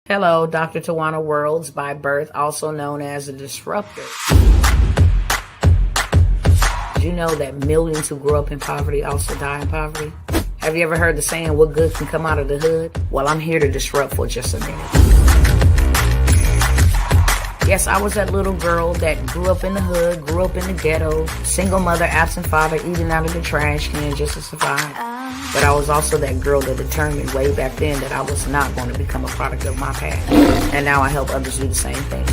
Hello, Dr. Tawana Worlds by birth, also known as a disruptor. Did you know that millions who grow up in poverty also die in poverty? Have you ever heard the saying, what good can come out of the hood? Well, I'm here to disrupt for just a minute. Yes, I was that little girl that grew up in the hood, grew up in the ghetto, single mother, absent father, eating out of the trash can just to survive. But I was also that girl that determined way back then that I was not going to become a product of my past. And now I help others do the same thing.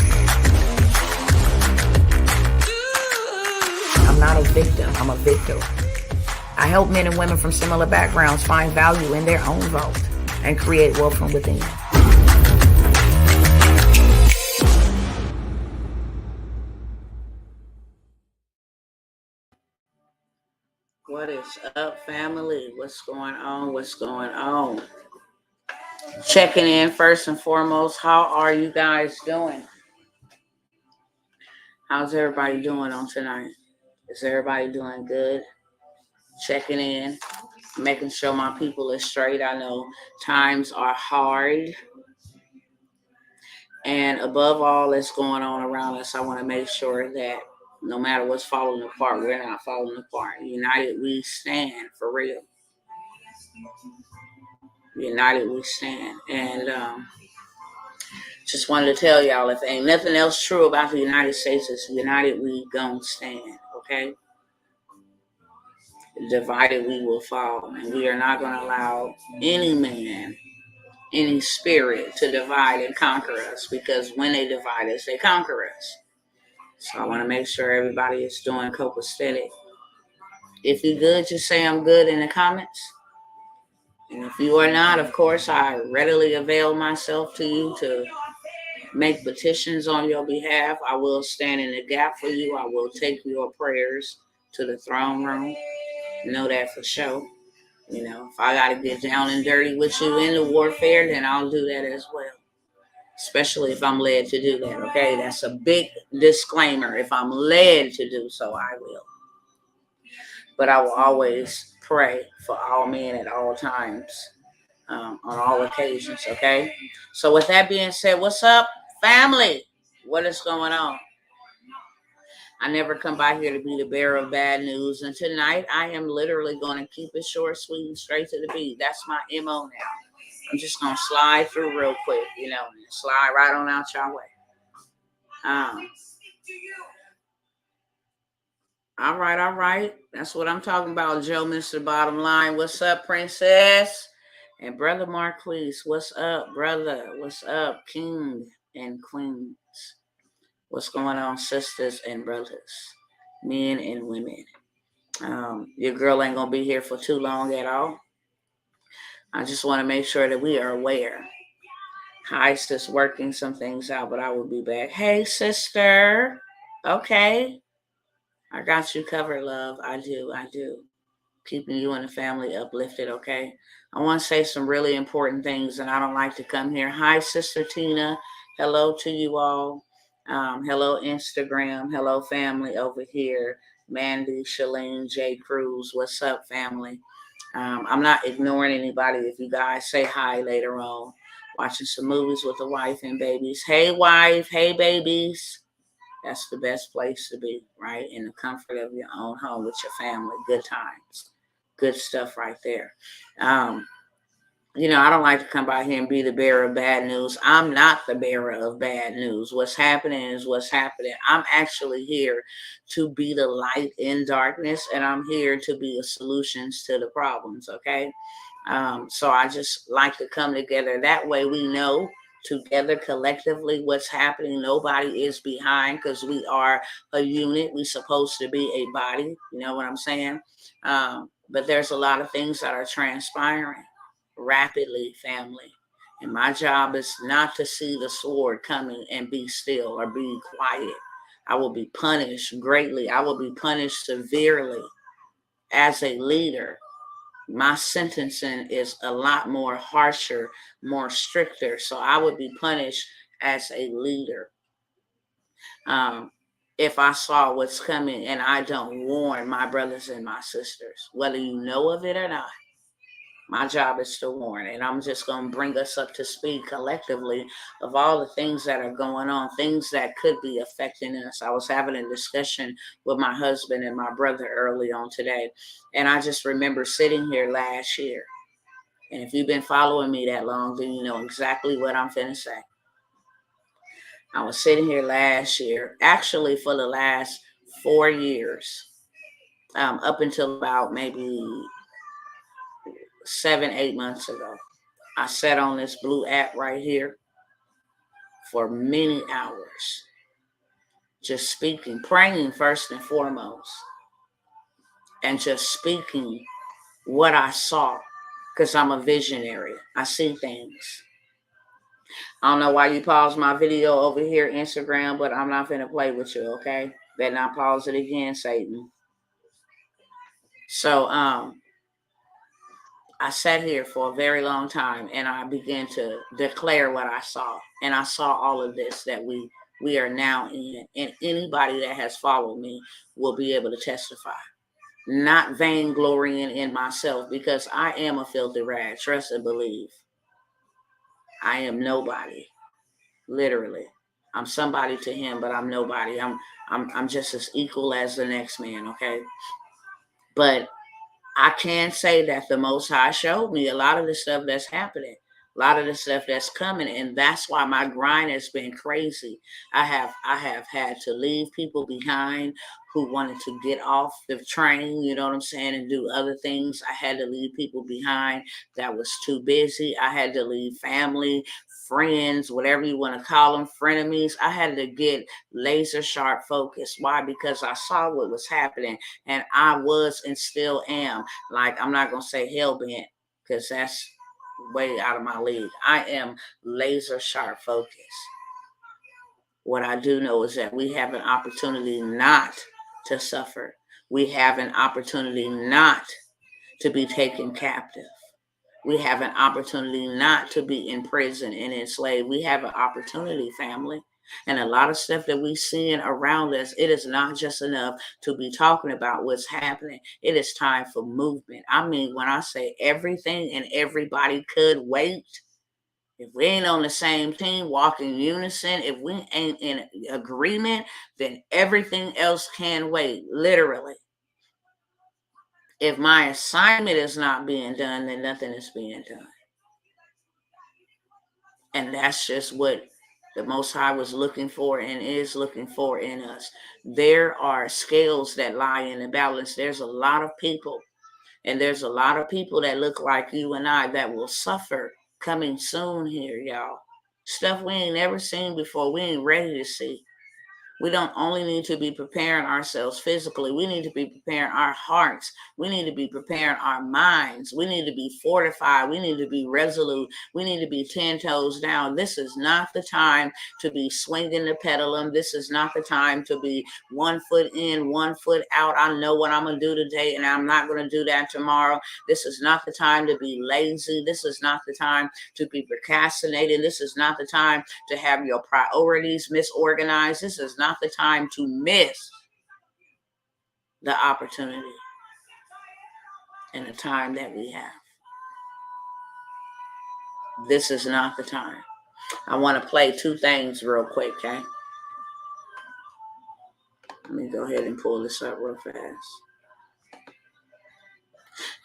I'm not a victim, I'm a victor. I help men and women from similar backgrounds find value in their own vault and create wealth from within. What is up, family? What's going on? What's going on? Checking in first and foremost. How are you guys doing? How's everybody doing on tonight? Is everybody doing good? Checking in, making sure my people are straight. I know times are hard. And above all that's going on around us, I want to make sure that no matter what's falling apart, we're not falling apart. United we stand, for real. United we stand. And just wanted to tell y'all, if ain't nothing else true about the United States, it's united we gon' stand, okay? Divided we will fall. And we are not going to allow any man, any spirit to divide and conquer us, because when they divide us, they conquer us. So I want to make sure everybody is doing copacetic. If you're good, just say I'm good in the comments. And if you are not, of course, I readily avail myself to you to make petitions on your behalf. I will stand in the gap for you. I will take your prayers to the throne room. Know that for sure. You know, if I got to get down and dirty with you in the warfare, then I'll do that as well. Especially if I'm led to do that, okay? That's a big disclaimer. If I'm led to do so, I will. But I will always pray for all men at all times, on all occasions, okay? So with that being said, what's up, family? What is going on? I never come by here to be the bearer of bad news. And tonight, I am literally going to keep it short, sweet, and straight to the beat. That's my MO now. I'm just going to slide through real quick, you know, and slide right on out your way. All right. That's what I'm talking about, Joe, Mr. Bottom Line. What's up, Princess? And Brother Marquise, what's up, brother? What's up, King and Queens? What's going on, sisters and brothers, men and women? Your girl ain't going to be here for too long at all. I just want to make sure that we are aware. Hi, sis, working some things out, but I will be back. Hey, sister. Okay. I got you covered, love. I do. Keeping you and the family uplifted, okay? I want to say some really important things, and I don't like to come here. Hi, Sister Tina. Hello to you all. Hello, Instagram. Hello, family over here. Mandy, Shalene, J. Cruz. What's up, family? I'm not ignoring anybody. If you guys say hi later on. Watching some movies with the wife and babies. Hey, wife. Hey, babies. That's the best place to be, right? In the comfort of your own home with your family. Good times. Good stuff right there. You know, I don't like to come by here and be the bearer of bad news. I'm not the bearer of bad news. What's happening is what's happening. I'm actually here to be the light in darkness, and I'm here to be the solutions to the problems, okay? So I just like to come together. That way we know together collectively what's happening. Nobody is behind, because we are a unit. We're supposed to be a body. You know what I'm saying? But there's a lot of things that are transpiring rapidly, family. And my job is not to see the sword coming and be still or be quiet. I will be punished greatly. I will be punished severely as a leader. My sentencing is a lot more harsher, more stricter. So I would be punished as a leader. If I saw what's coming and I don't warn my brothers and my sisters, whether you know of it or not. My job is to warn, and I'm just going to bring us up to speed collectively of all the things that are going on, things that could be affecting us. I was having a discussion with my husband and my brother early on today, and I just remember sitting here last year. And if you've been following me that long, then you know exactly what I'm finna say. I was sitting here last year, actually for the last 4 years, up until about maybe 7-8 months ago. I sat on this blue app right here for many hours, just speaking, praying first and foremost, and just speaking what I saw, because I'm a visionary. I see things. I don't know why you paused my video over here, Instagram, but I'm not finna play with you, okay? Better not pause it again, Satan. So, I sat here for a very long time, and I began to declare what I saw. And I saw all of this that we are now in. And anybody that has followed me will be able to testify. Not vainglorying in myself, because I am a filthy rag. Trust and believe. I am nobody. Literally. I'm somebody to him, but I'm nobody. I'm just as equal as the next man, okay? But I can say that the Most High showed me a lot of the stuff that's happening, a lot of the stuff that's coming, and that's why my grind has been crazy. I have had to leave people behind who wanted to get off the train, you know what I'm saying, and do other things. I had to leave people behind that was too busy. I had to leave family, friends, whatever you want to call them, frenemies. I had to get laser sharp focused. Why? Because I saw what was happening, and I was and still am, like, I'm not going to say hell bent, because that's way out of my league. I am laser sharp focused. What I do know is that we have an opportunity not to suffer. We have an opportunity not to be taken captive. We have an opportunity not to be in prison and enslaved. We have an opportunity, family. And a lot of stuff that we seeing around us, it is not just enough to be talking about what's happening. It is time for movement. I mean, when I say everything and everybody could wait, if we ain't on the same team, walk in unison, if we ain't in agreement, then everything else can wait, literally. If my assignment is not being done, then nothing is being done. And that's just what the Most High was looking for and is looking for in us. There are scales that lie in the balance. There's a lot of people, and there's a lot of people that look like you and I that will suffer coming soon here, y'all. Stuff we ain't never seen before. We ain't ready to see. We don't only need to be preparing ourselves physically. We need to be preparing our hearts. We need to be preparing our minds. We need to be fortified. We need to be resolute. We need to be 10 toes down. This is not the time to be swinging the pendulum. This is not the time to be 1 foot in, 1 foot out. I know what I'm going to do today, and I'm not going to do that tomorrow. This is not the time to be lazy. This is not the time to be procrastinating. This is not the time to have your priorities misorganized. This is not the time to miss the opportunity and the time that we have. This is not the time. I want to play 2 things real quick, okay? Let me go ahead and pull this up real fast.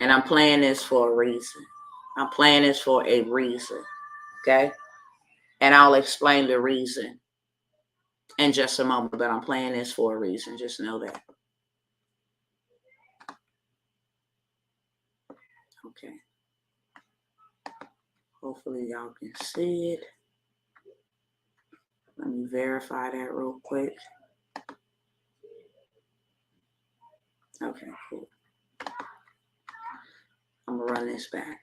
And I'm playing this for a reason. I'm playing this for a reason, okay? And I'll explain the reason in just a moment, but I'm playing this for a reason. Just know that. Okay. Hopefully y'all can see it. Let me verify that real quick. Okay, cool. I'm going to run this back.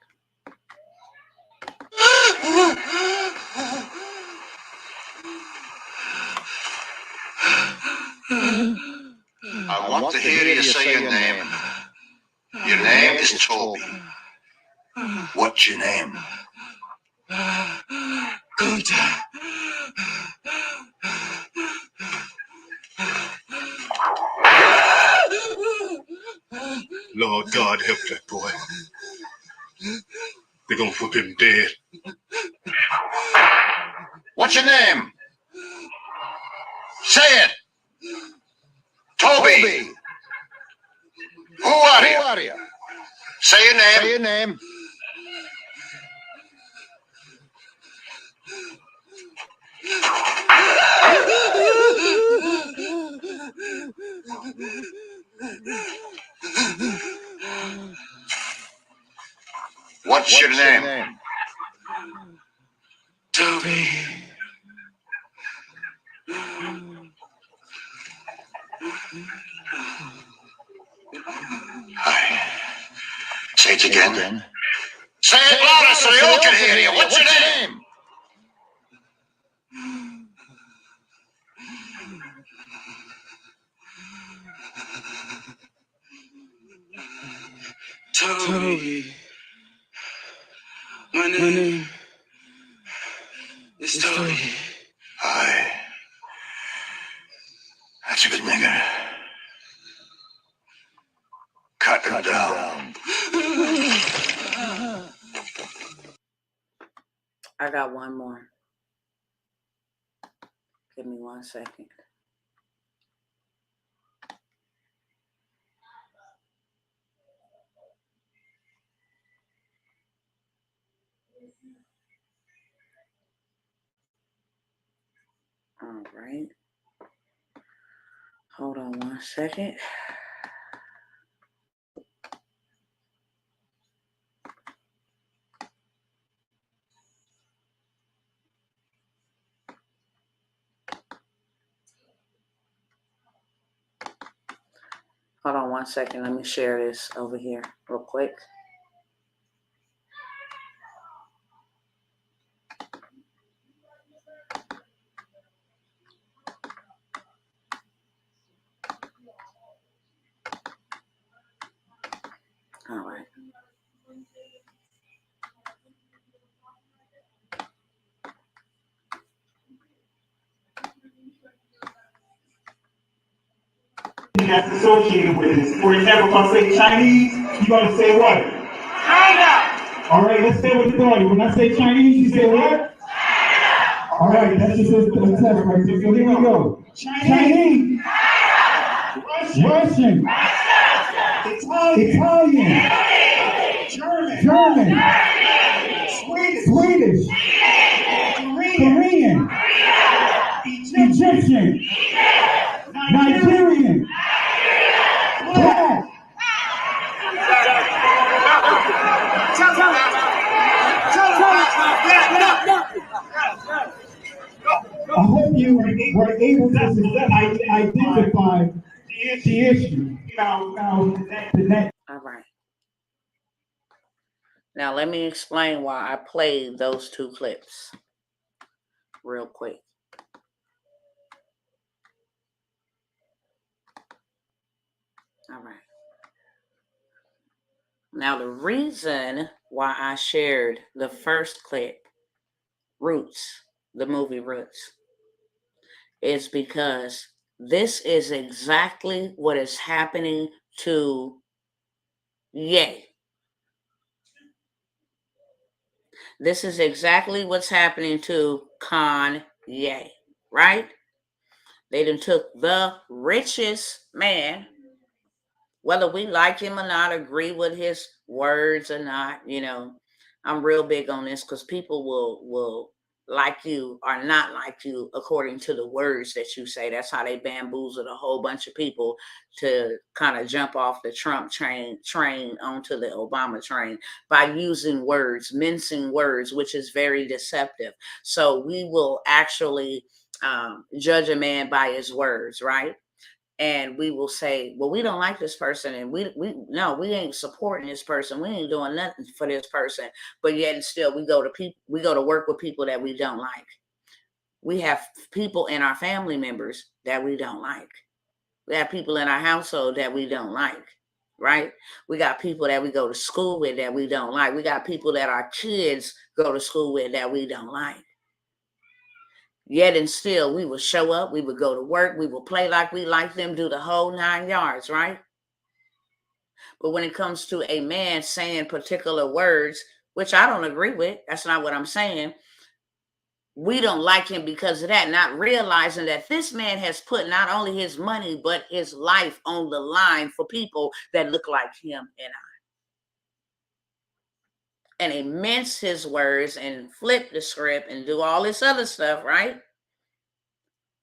I want to hear you say your name. Your name is Toby. What's your name? Gunther. Lord God help that boy. They're gonna whip him dead. What's your name? Say it. Toby. Who are you? Say your name. Say your name. What's your name? Toby. Say it again. Say it louder so they all can hear you. What's your name? Toby. My name is Toby. Aye. That's a good nigger. Cut him down. I got one more. Give me 1 second. All right. Hold on 1 second. Hold on 1 second. Let me share this over here real quick. All right. That's associated with it. For example, if I say Chinese, you're going to say what? China! All right, let's say what you're doing. When I say Chinese, you say what? China! All right, that's just a test right there. So here we go. Chinese. Russian. Italian. German. Swedish. Korean. Egyptian. Nigerian. Black. I hope you were able to identify the issue. All right. Now let me explain why I played those two clips real quick. All right. Now the reason why I shared the first clip, Roots, the movie Roots, is because this is exactly what is happening to Ye. This is exactly what's happening to Kanye, right? They done took the richest man, whether we like him or not, agree with his words or not, you know. I'm real big on this because people will like you or not like you according to the words that you say. That's how they bamboozled a whole bunch of people to kind of jump off the Trump train onto the Obama train by using words, mincing words, which is very deceptive. So we will actually judge a man by his words, right? And we will say, well, we don't like this person, and we ain't supporting this person, we ain't doing nothing for this person, but yet and still we go to work with people that we don't like. We have people in our family members that we don't like. We have people in our household that we don't like, right? We got people that we go to school with that we don't like. We got people that our kids go to school with that we don't like. Yet and still, we would show up, we would go to work, we would play like we like them, do the whole 9 yards, right? But when it comes to a man saying particular words, which I don't agree with. That's not what I'm saying. We don't like him because of that, not realizing that this man has put not only his money, but his life on the line for people that look like him and I. And he mince his words and flip the script and do all this other stuff, right?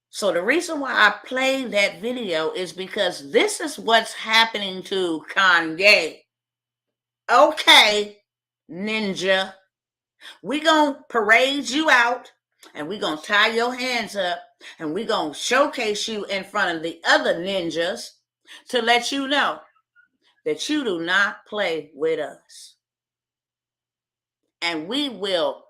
So the reason why I played that video is because this is what's happening to Kanye. Okay, ninja, we gonna parade you out and we gonna tie your hands up and we gonna showcase you in front of the other ninjas to let you know that you do not play with us. And we will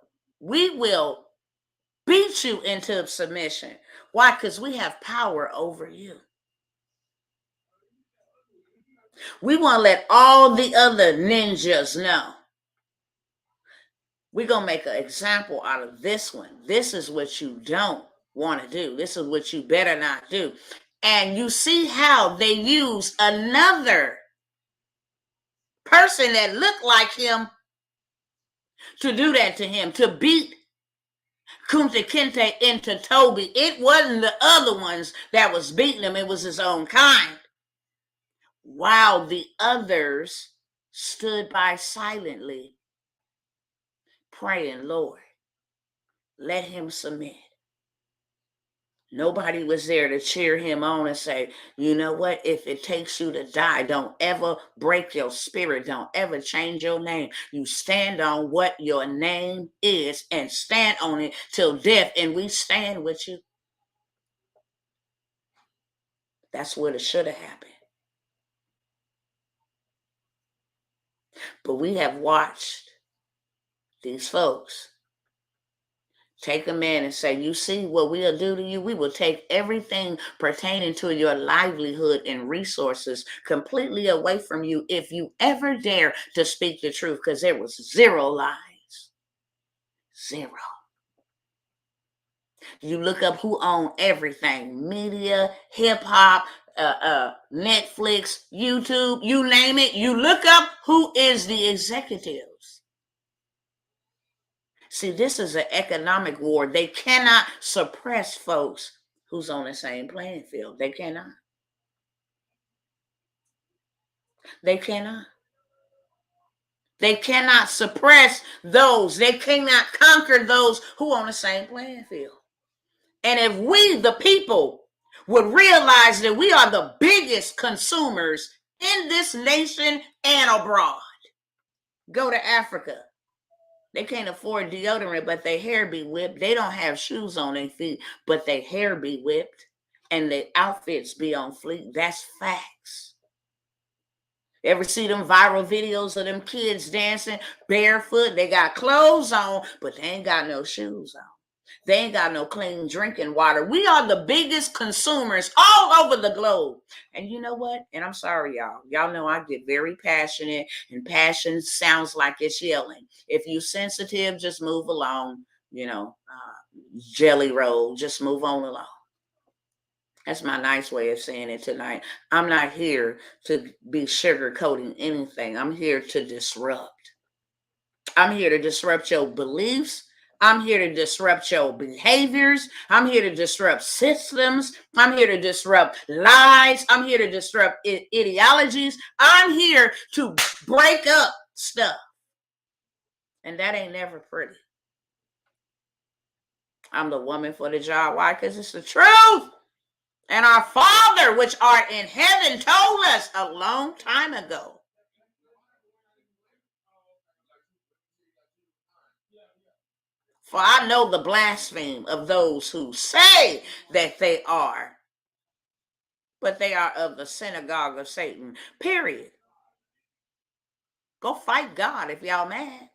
beat you into submission. Why? Because we have power over you. We want to let all the other ninjas know. We're going to make an example out of this one. This is what you don't want to do. This is what you better not do. And you see how they use another person that looked like him to do that to him, to beat Kunta Kinte into Toby. It wasn't the other ones that was beating him. It was his own kind. While the others stood by silently, praying, Lord, let him submit. Nobody was there to cheer him on and say, you know what, if it takes you to die, don't ever break your spirit. Don't ever change your name. You stand on what your name is and stand on it till death, and we stand with you. That's what it should have happened. But we have watched these folks take a man and say, you see what we'll do to you? We will take everything pertaining to your livelihood and resources completely away from you if you ever dare to speak the truth, because there was zero lies. Zero. You look up who owned everything: media, hip-hop, Netflix, YouTube, you name it. You look up who is the executives. See, this is an economic war. They cannot suppress folks who's on the same playing field. They cannot. They cannot. They cannot suppress those. They cannot conquer those who are on the same playing field. And if we, the people, would realize that we are the biggest consumers in this nation and abroad. Go to Africa. They can't afford deodorant, but their hair be whipped. They don't have shoes on their feet, but their hair be whipped. And their outfits be on fleek. That's facts. Ever see them viral videos of them kids dancing barefoot? They got clothes on, but they ain't got no shoes on. They ain't got no clean drinking water. We are the biggest consumers all over the globe. And you know what? And I'm sorry, y'all. Y'all know I get very passionate, and passion sounds like it's yelling. If you sensitive, just move along. You know, jelly roll, just move on along. That's my nice way of saying it tonight. I'm not here to be sugarcoating anything. I'm here to disrupt. I'm here to disrupt your beliefs. I'm here to disrupt your behaviors. I'm here to disrupt systems. I'm here to disrupt lies. I'm here to disrupt ideologies. I'm here to break up stuff. And that ain't never pretty. I'm the woman for the job. Why? Because it's the truth. And our Father, which art in heaven, told us a long time ago. For I know the blaspheme of those who say that they are, but they are of the synagogue of Satan. Period. Go fight God if y'all mad.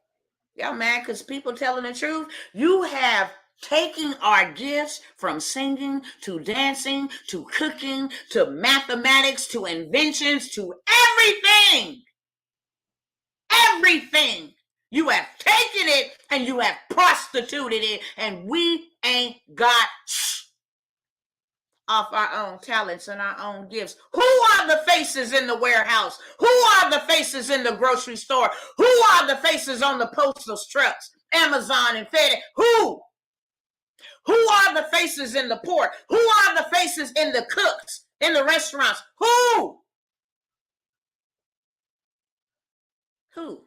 Y'all mad because people telling the truth? You have taking our gifts from singing to dancing to cooking to mathematics to inventions to everything. Everything. You have taken it and you have prostituted it, and we ain't got off our own talents and our own gifts. Who are the faces in the warehouse? Who are the faces in the grocery store? Who are the faces on the postal trucks, Amazon and FedEx? Who? Who are the faces in the port? Who are the faces in the cooks, in the restaurants? Who? Who?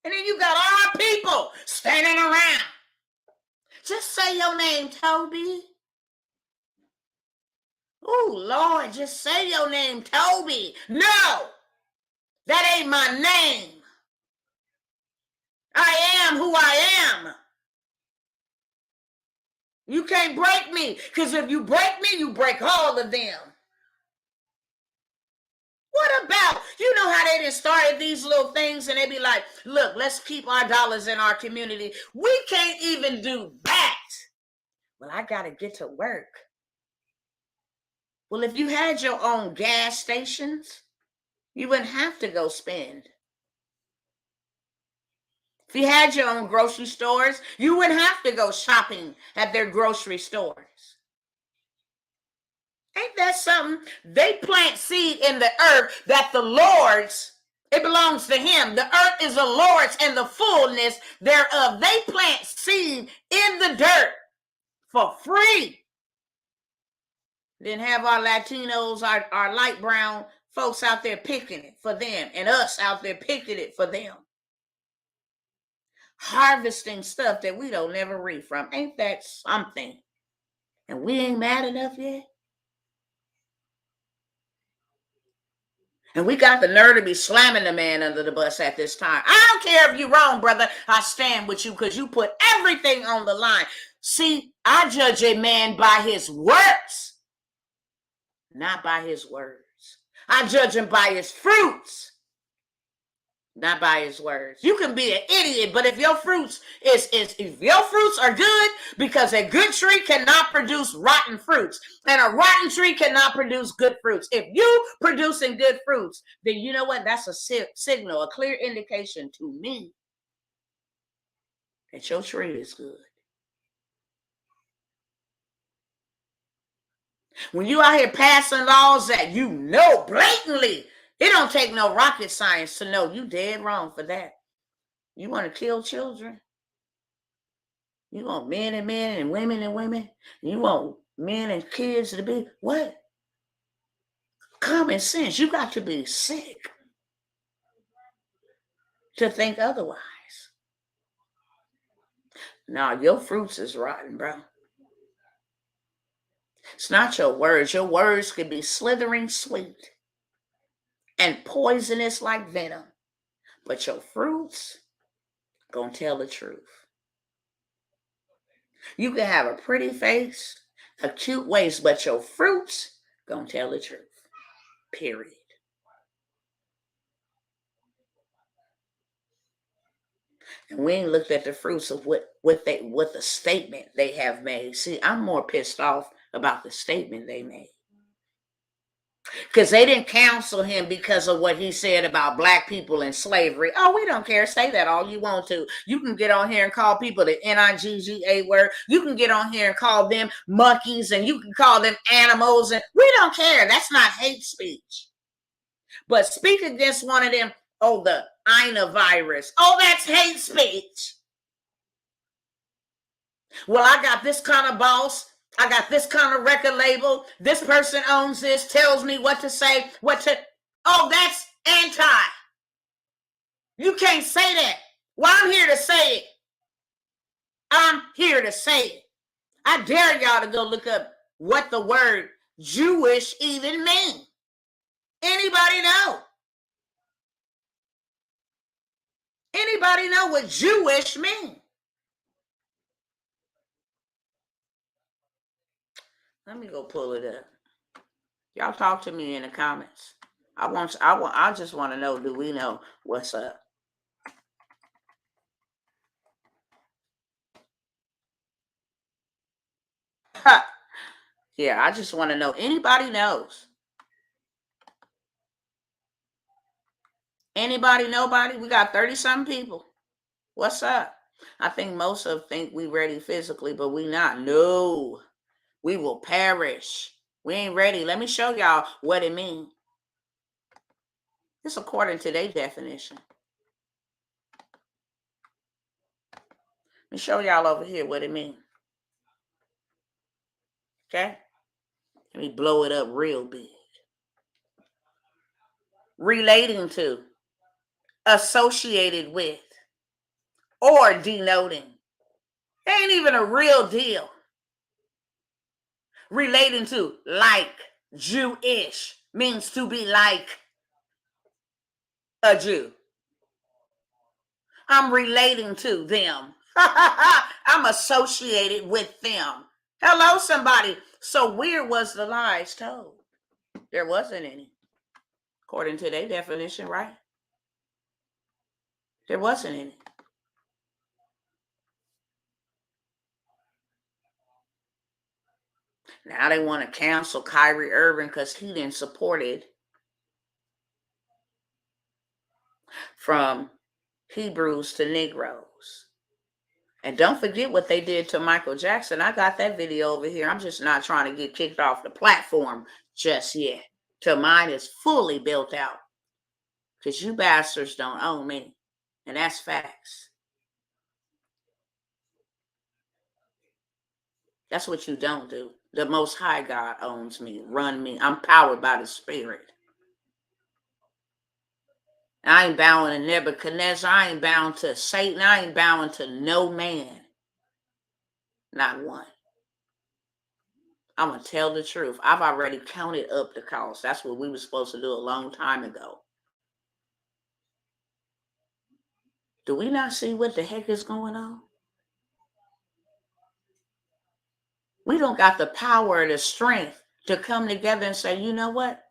And then you got our people standing around. Just say your name, Toby. Oh, Lord, just say your name, Toby. No, that ain't my name. I am who I am. You can't break me, because if you break me, you break all of them. What about, you know how they just started these little things and they be like, look, let's keep our dollars in our community. We can't even do that. Well, I got to get to work. Well, if you had your own gas stations, you wouldn't have to go spend. If you had your own grocery stores, you wouldn't have to go shopping at their grocery stores. Ain't that something? They plant seed in the earth that the Lord's, it belongs to him. The earth is the Lord's and the fullness thereof. They plant seed in the dirt for free. Then have our Latinos, our light brown folks out there picking it for them, and us out there picking it for them. Harvesting stuff that we don't never read from. Ain't that something? And we ain't mad enough yet? And we got the nerve to be slamming the man under the bus at this time. I don't care if you're wrong, brother. I stand with you because you put everything on the line. See, I judge a man by his works, not by his words. I judge him by his fruits, not by his words. You can be an idiot, but if your fruits if your fruits are good, because a good tree cannot produce rotten fruits, and a rotten tree cannot produce good fruits. If you producing good fruits, then you know what? That's a signal, a clear indication to me that your tree is good. When you out here passing laws that you know blatantly, it don't take no rocket science to know you dead wrong for that. You want to kill children? You want men and women? You want men and kids to be what? Common sense. You got to be sick to think otherwise. No, your fruits is rotten, bro. It's not your words. Your words could be slithering sweet and poisonous like venom. But your fruits gonna tell the truth. You can have a pretty face, a cute waist, but your fruits gonna tell the truth. Period. And we ain't looked at the fruits of what the statement they have made. See, I'm more pissed off about the statement they made. Because they didn't counsel him because of what he said about black people and slavery. Oh, we don't care. Say that all you want to. You can get on here and call people the N-I-G-G-A word. You can get on here and call them monkeys, and you can call them animals. And we don't care. That's not hate speech. But speak against one of them, oh, the Ina virus. Oh, that's hate speech. Well, I got this kind of boss. I got this kind of record label. This person owns this, tells me what to say, oh, that's anti. You can't say that. Well, I'm here to say it. I'm here to say it. I dare y'all to go look up what the word Jewish even means. Anybody know? Anybody know what Jewish means? Let me go pull it up. Y'all talk to me in the comments. I just want to know, do we know what's up? Yeah, I just want to know. Anybody knows? Anybody, nobody? We got 30-something people. What's up? I think most of them think we ready physically, but we not. No, we will perish. We ain't ready. Let me show y'all what it means. It's according to their definition. Let me show y'all over here what it means. Okay? Let me blow it up real big. Relating to, associated with, or denoting. It ain't even a real deal. Relating to, like, Jewish, means to be like a Jew. I'm relating to them. I'm associated with them. Hello, somebody. So where was the lies told? There wasn't any. According to their definition, right? There wasn't any. Now they want to cancel Kyrie Irving because he didn't support it from Hebrews to Negroes. And don't forget what they did to Michael Jackson. I got that video over here. I'm just not trying to get kicked off the platform just yet. Till mine is fully built out. Because you bastards don't own me. And that's facts. That's what you don't do. The Most High God owns me, run me. I'm powered by the Spirit. I ain't bowing to Nebuchadnezzar. I ain't bowing to Satan. I ain't bowing to no man. Not one. I'm going to tell the truth. I've already counted up the cost. That's what we were supposed to do a long time ago. Do we not see what the heck is going on? We don't got the power or the strength to come together and say, you know what?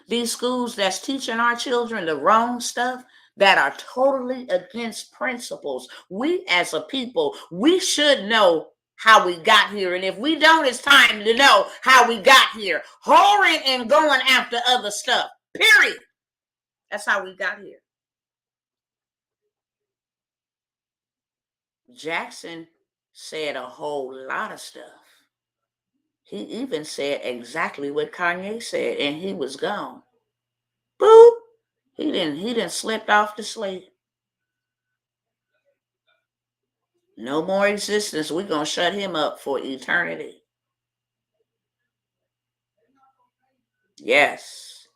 These schools that's teaching our children the wrong stuff that are totally against principles. We as a people, we should know how we got here. And if we don't, it's time to know how we got here. Whoring and going after other stuff. Period. That's how we got here. Jackson said a whole lot of stuff. He even said exactly what Kanye said, and he was gone. Boop. He didn't slipped off to sleep. No more existence. We're going to shut him up for eternity. Yes.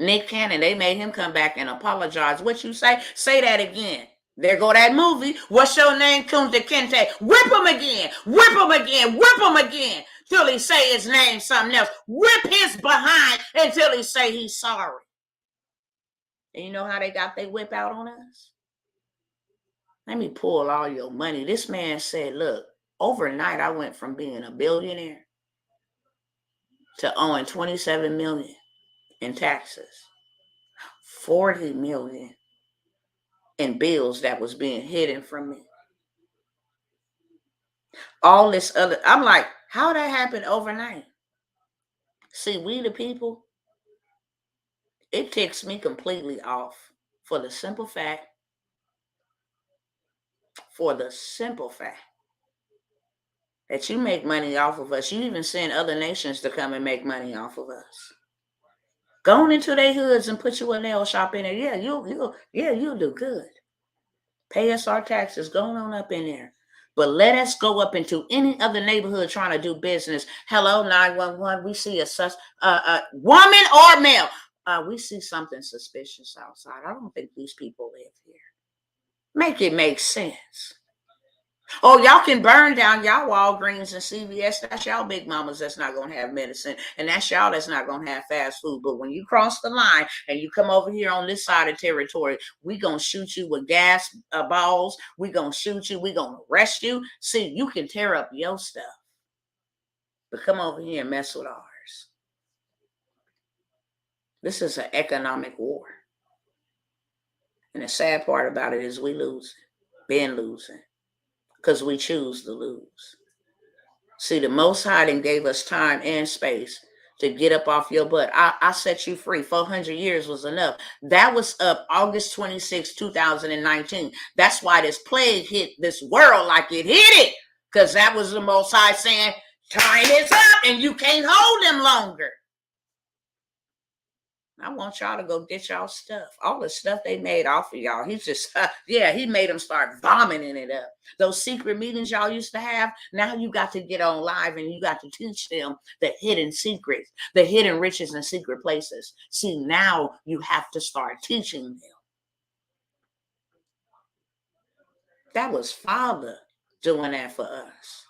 Nick Cannon, they made him come back and apologize. What you say? Say that again. There go that movie. What's your name? Kunta Kinte. Whip him again. Whip him again. Whip him again. Till he say his name something else. Whip his behind until he say he's sorry. And you know how they got their whip out on us? Let me pull all your money. This man said, look, overnight I went from being a billionaire to owing $27 million in taxes, $40 million in bills that was being hidden from me. All this other, I'm like, how that happened overnight? See, we the people, it ticks me completely off for the simple fact that you make money off of us. You even send other nations to come and make money off of us. Going into their hoods and put you a nail shop in there. Yeah, you'll do good. Pay us our taxes. Going on up in there. But let us go up into any other neighborhood trying to do business. Hello, 911. We see a woman or male. We see something suspicious outside. I don't think these people live here. Make it make sense. Oh, y'all can burn down y'all Walgreens and CVS. That's y'all big mamas that's not going to have medicine. And that's y'all that's not going to have fast food. But when you cross the line and you come over here on this side of territory, we going to shoot you with gas balls. We going to shoot you. We going to arrest you. See, you can tear up your stuff. But come over here and mess with ours. This is an economic war. And the sad part about it is we losing. Been losing. Because we choose to lose. See, the Most High gave us time and space to get up off your butt. I set you free. 400 years was enough. That was up August 26, 2019. That's why this plague hit this world like it hit it. Because that was the Most High saying, time is up and you can't hold them longer. I want y'all to go get y'all stuff. All the stuff they made off of y'all. He's just, he made them start vomiting it up. Those secret meetings y'all used to have, now you got to get on live and you got to teach them the hidden secrets, the hidden riches and secret places. See, now you have to start teaching them. That was Father doing that for us.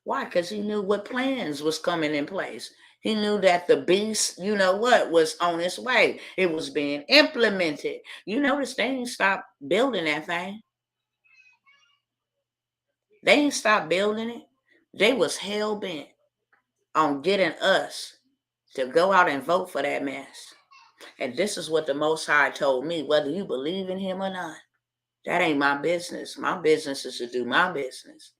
Why? Because he knew what plans was coming in place. He knew that the beast, was on its way. It was being implemented. You notice they ain't stopped building that thing. They ain't stopped building it. They was hell-bent on getting us to go out and vote for that mess. And this is what the Most High told me, whether you believe in him or not. That ain't my business. My business is to do my business.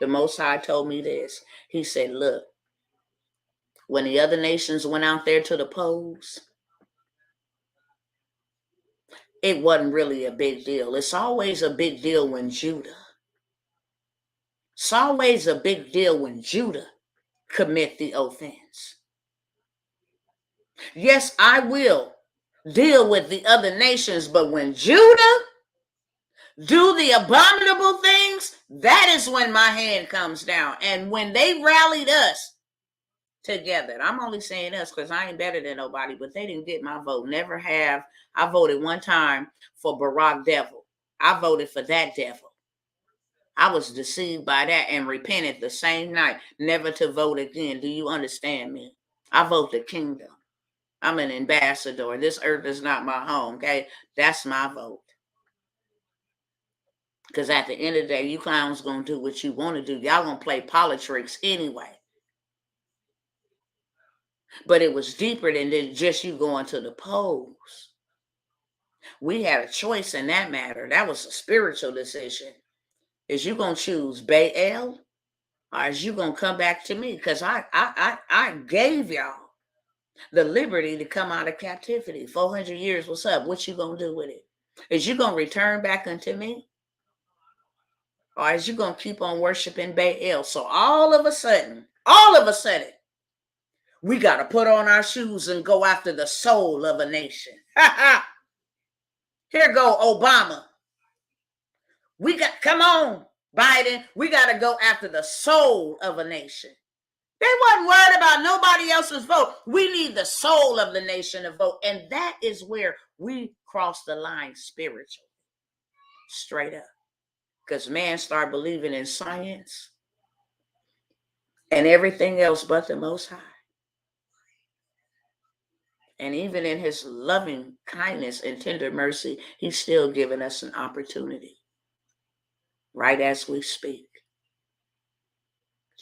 The Most High told me this. He said, look, when the other nations went out there to the polls, it wasn't really a big deal. It's always a big deal when Judah. It's always a big deal when Judah commit the offense. Yes, I will deal with the other nations, but when Judah do the abominable things, that is when my hand comes down. And when they rallied us together, and I'm only saying us because I ain't better than nobody, but they didn't get my vote. Never have. I voted one time for Barack Devil. I voted for that devil. I was deceived by that and repented the same night, never to vote again. Do you understand me? I vote the kingdom. I'm an ambassador. This earth is not my home, okay? That's my vote. Because at the end of the day, you clowns going to do what you want to do. Y'all going to play politics anyway. But it was deeper than just you going to the polls. We had a choice in that matter. That was a spiritual decision. Is you going to choose Baal, or is you going to come back to me? Because I gave y'all the liberty to come out of captivity. 400 years, what's up? What you going to do with it? Is you going to return back unto me? Or is you going to keep on worshiping Baal? So all of a sudden, we got to put on our shoes and go after the soul of a nation. Here go Obama. Come on, Biden. We got to go after the soul of a nation. They wasn't worried about nobody else's vote. We need the soul of the nation to vote. And that is where we cross the line spiritually. Straight up. Because man started believing in science and everything else but the Most High. And even in his loving kindness and tender mercy, he's still giving us an opportunity, right as we speak,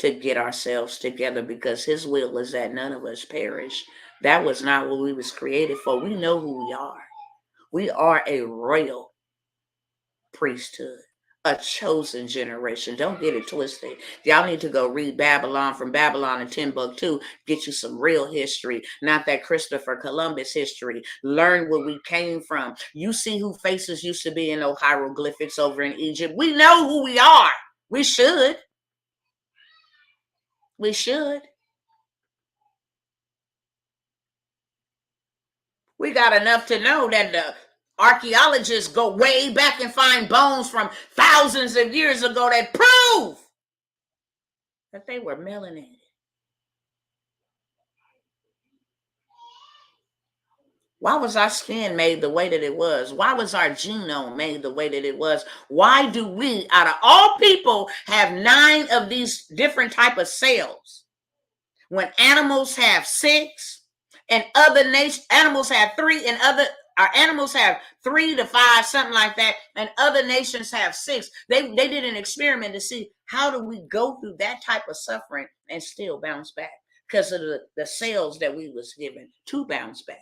to get ourselves together, because his will is that none of us perish. That was not what we was created for. We know who we are. We are a royal priesthood, a chosen generation. Don't get it twisted. Y'all need to go read Babylon, From Babylon and Timbuktu. Get you some real history, not that Christopher Columbus history. Learn where we came from. You see who faces used to be in those hieroglyphics over in Egypt. We know who we are. We should. We should. We got enough to know that the archaeologists go way back and find bones from thousands of years ago that prove that they were melanated. Why was our skin made the way that it was? Why was our genome made the way that it was? Why do we, out of all people, have 9 of these different type of cells when animals have 6 and other animals have 3 and our animals have 3 to 5, something like that, and other nations have 6. They did an experiment to see how do we go through that type of suffering and still bounce back because of the cells that we was given to bounce back.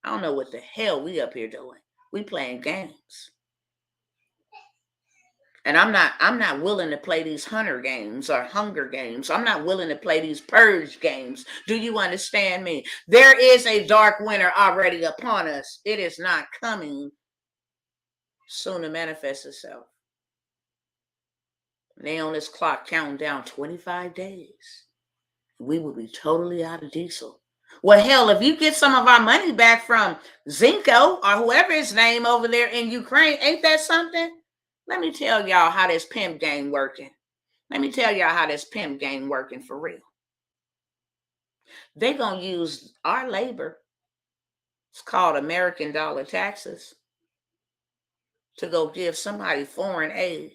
I don't know what the hell we up here doing. We playing games. And I'm not willing to play these hunter games or hunger games. I'm not willing to play these purge games. Do you understand me? There is a dark winter already upon us. It is not coming soon to manifest itself. They on this clock counting down 25 days. We will be totally out of diesel. Well, hell, if you get some of our money back from Zinko or whoever his name over there in Ukraine, ain't that something? Let me tell y'all how this pimp game working. Let me tell y'all how this pimp game working for real. They gonna use our labor. It's called American dollar taxes to go give somebody foreign aid.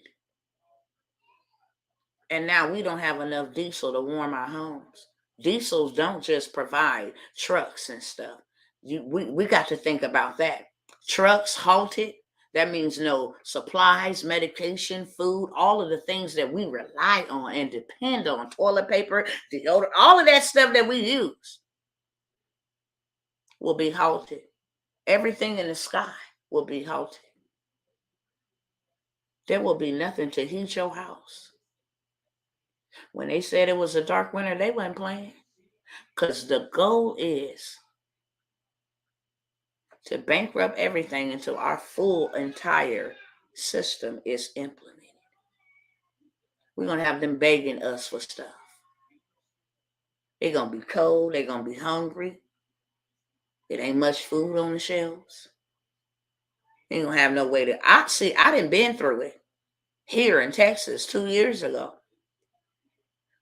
And now we don't have enough diesel to warm our homes. Diesels don't just provide trucks and stuff. We got to think about that. Trucks halted. That means no supplies, medication, food, all of the things that we rely on and depend on, toilet paper, deodorant, all of that stuff that we use will be halted. Everything in the sky will be halted. There will be nothing to heat your house. When they said it was a dark winter, they weren't playing. Because the goal is to bankrupt everything until our full entire system is implemented. We're going to have them begging us for stuff. They're going to be cold. They're going to be hungry. It ain't much food on the shelves. They ain't going to have no way to... I done been through it here in Texas 2 years ago.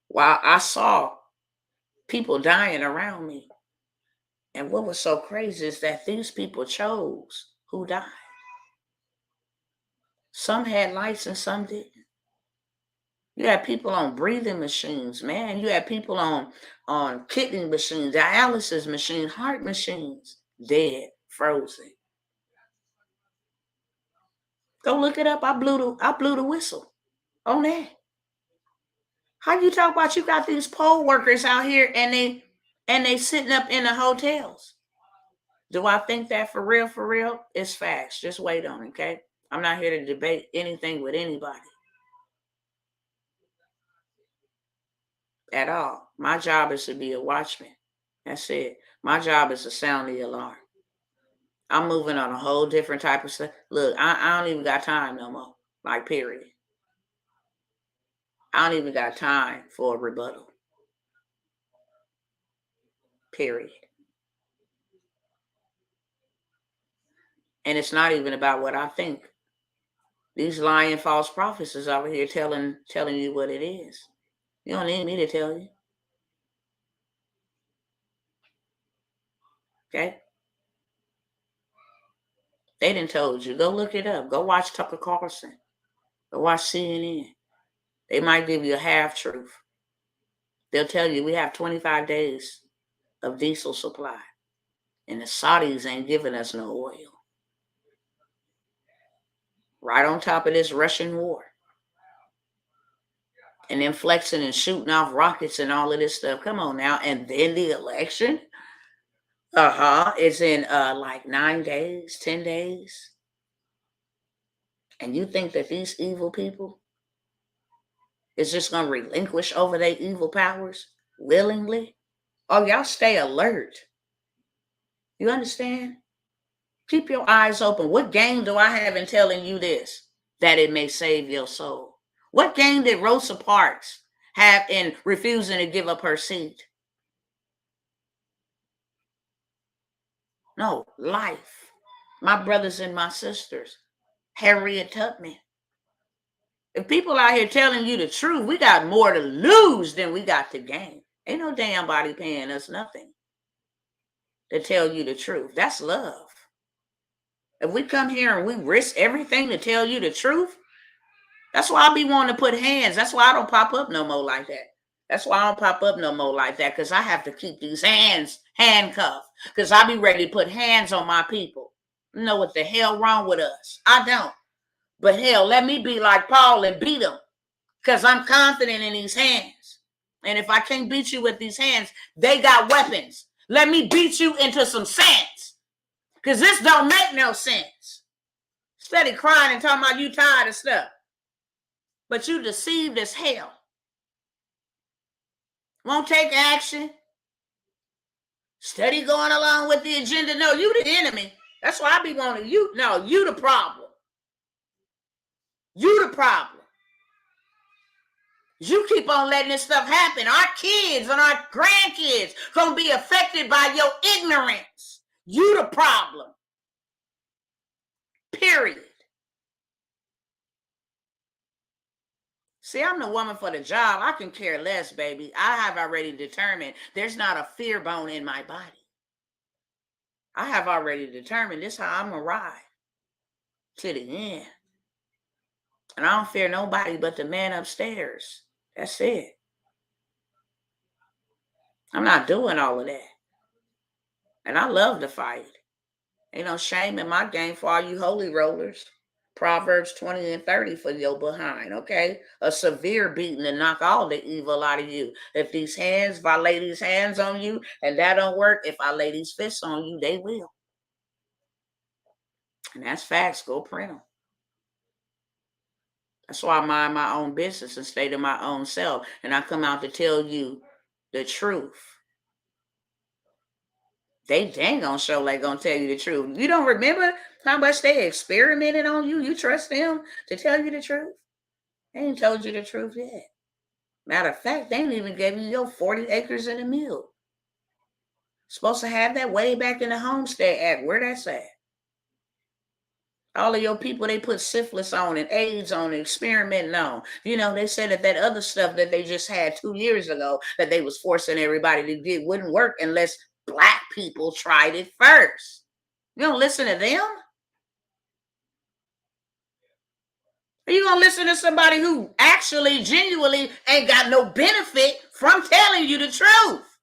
While I saw people dying around me. And what was so crazy is that these people chose who died. Some had lights and some didn't. You had people on breathing machines, man. You had people on kidney machines, dialysis machines, heart machines, dead, frozen. Go look it up. I blew the whistle on that. How you talk about you got these poll workers out here and they sitting up in the hotels? Do I think that for real? For real? It's facts. Just wait on it, okay? I'm not here to debate anything with anybody. At all. My job is to be a watchman. That's it. My job is to sound the alarm. I'm moving on a whole different type of stuff. Look, I don't even got time no more. Like, period. I don't even got time for a rebuttal. Period. And it's not even about what I think. These lying false prophets is over here telling you what it is. You don't need me to tell you. Okay? They done told you. Go look it up. Go watch Tucker Carlson. Go watch CNN. They might give you a half truth. They'll tell you we have 25 days of diesel supply. And the Saudis ain't giving us no oil. Right on top of this Russian war. And then flexing and shooting off rockets and all of this stuff. Come on now. And then the election. It's in like 9 days, 10 days. And you think that these evil people is just going to relinquish over their evil powers willingly? Oh, y'all stay alert. You understand? Keep your eyes open. What gain do I have in telling you this? That it may save your soul. What gain did Rosa Parks have in refusing to give up her seat? No, life. My brothers and my sisters. Harriet Tubman. If people out here telling you the truth, we got more to lose than we got to gain. Ain't no damn body paying us nothing to tell you the truth. That's love. If we come here and we risk everything to tell you the truth, that's why I be wanting to put hands. That's why I don't pop up no more like that. That's why I don't pop up no more like that, because I have to keep these hands handcuffed, because I be ready to put hands on my people. You know what the hell wrong with us? I don't. But hell, let me be like Paul and beat them, because I'm confident in these hands. And if I can't beat you with these hands, they got weapons. Let me beat you into some sense, because this don't make no sense. Steady crying and talking about you tired of stuff. But you deceived as hell. Won't take action. Steady going along with the agenda. No, you the enemy. That's why I be wanting you. No, you the problem. You the problem. You keep on letting this stuff happen. Our kids and our grandkids gonna be affected by your ignorance. You the problem. Period. See, I'm the woman for the job. I can care less, baby. I have already determined there's not a fear bone in my body. I have already determined this is how I'm gonna ride to the end. And I don't fear nobody but the man upstairs. That's it. I'm not doing all of that. And I love to fight. Ain't no shame in my game for all you holy rollers. Proverbs 20 and 30 for your behind, okay? A severe beating to knock all the evil out of you. If I lay these hands on you and that don't work, if I lay these fists on you, they will. And that's facts. Go print them. That's why I mind my own business and stay to my own self. And I come out to tell you the truth. They ain't gonna show like gonna tell you the truth. You don't remember how much they experimented on you? You trust them to tell you the truth? They ain't told you the truth yet. Matter of fact, they ain't even gave you your 40 acres and a mule. Supposed to have that way back in the Homestead Act. Where that's at? All of your people they put syphilis on and AIDS on and experimenting on. You know, they said that other stuff that they just had 2 years ago that they was forcing everybody to do wouldn't work unless Black people tried it first. You don't listen to them? Are you going to listen to somebody who actually, genuinely ain't got no benefit from telling you the truth?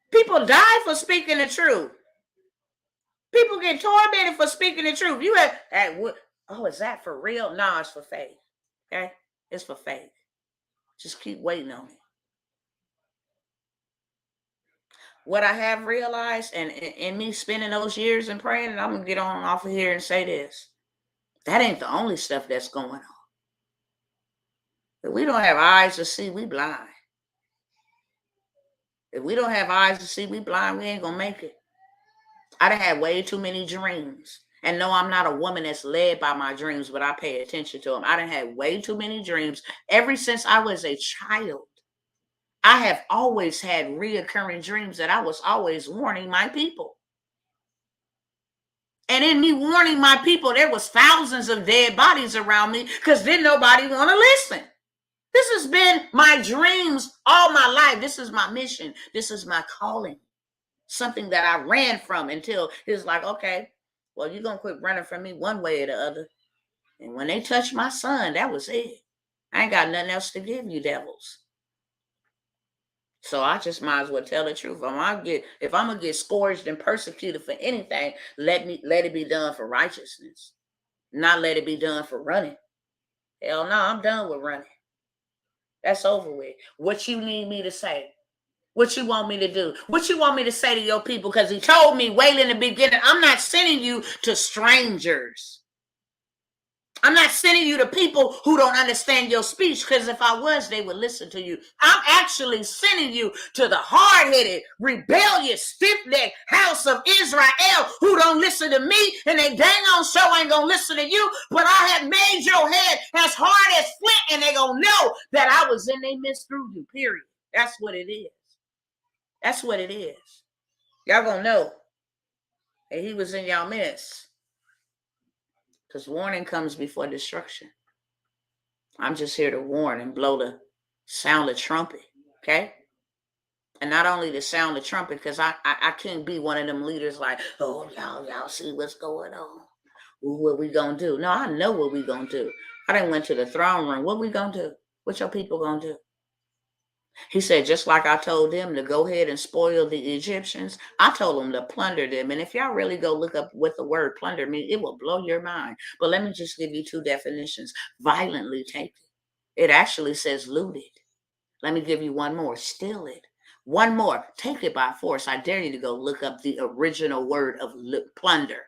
People die for speaking the truth. People get tormented for speaking the truth. You have, is that for real? No, it's for faith. Okay? It's for faith. Just keep waiting on it. What I have realized, and in me spending those years and praying, and I'm going to get on off of here and say this. That ain't the only stuff that's going on. If we don't have eyes to see, we blind. If we don't have eyes to see, we blind, we ain't going to make it. I done had way too many dreams. And no, I'm not a woman that's led by my dreams, but I pay attention to them. I done had way too many dreams. Ever since I was a child, I have always had reoccurring dreams that I was always warning my people. And in me warning my people, there was thousands of dead bodies around me because then nobody want to listen. This has been my dreams all my life. This is my mission. This is my calling. Something that I ran from until it's like, okay, well, you're going to quit running from me one way or the other. And when they touched my son, that was it. I ain't got nothing else to give you, devils. So I just might as well tell the truth. If I'm gonna get scourged and persecuted for anything, let it be done for righteousness. Not let it be done for running. Hell no, I'm done with running. That's over with. What you need me to say? What you want me to do? What you want me to say to your people? Because he told me way in the beginning, I'm not sending you to strangers. I'm not sending you to people who don't understand your speech, because if I was, they would listen to you. I'm actually sending you to the hard-headed, rebellious, stiff-necked house of Israel who don't listen to me, and they dang on show ain't going to listen to you, but I have made your head as hard as flint, and they going to know that I was in their midst through you, period. That's what it is. That's what it is. Y'all going to know that he was in y'all midst. Because warning comes before destruction. I'm just here to warn and blow the sound of trumpet, okay? And not only the sound of trumpet, because I can't be one of them leaders like, oh, y'all see what's going on. What we gonna do? No, I know what we gonna do. I done went to the throne room. What we gonna do? What your people gonna do? He said, just like I told them to go ahead and spoil the Egyptians, I told them to plunder them. And if y'all really go look up what the word plunder means, it will blow your mind. But let me just give you two definitions. Violently take it. It actually says loot it. Let me give you one more. Steal it. One more. Take it by force. I dare you to go look up the original word of plunder.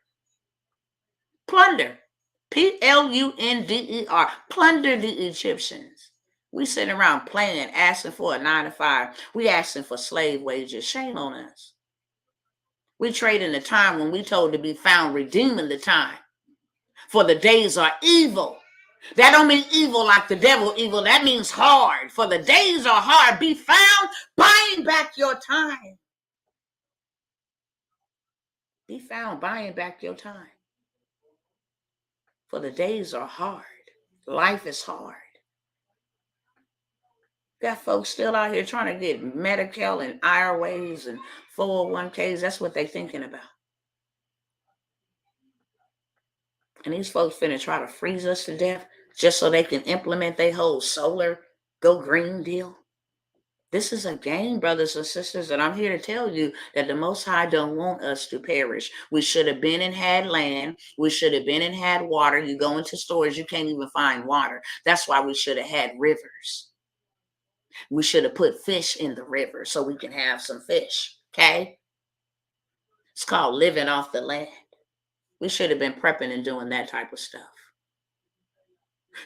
Plunder. Plunder, plunder the Egyptians. We sitting around playing, asking for a 9-to-5. We asking for slave wages. Shame on us. We trading the time when we told to be found, redeeming the time. For the days are evil. That don't mean evil like the devil evil. That means hard. For the days are hard. Be found buying back your time. Be found buying back your time. For the days are hard. Life is hard. Got folks still out here trying to get Medicare and IRAs and 401ks. That's what they're thinking about. And these folks finna try to freeze us to death just so they can implement their whole solar go green deal. This is a game, brothers and sisters, and I'm here to tell you that the Most High don't want us to perish. We should have been and had land. We should have been and had water. You go into stores, you can't even find water. That's why we should have had rivers. We should have put fish in the river so we can have some fish, okay? It's called living off the land. We should have been prepping and doing that type of stuff.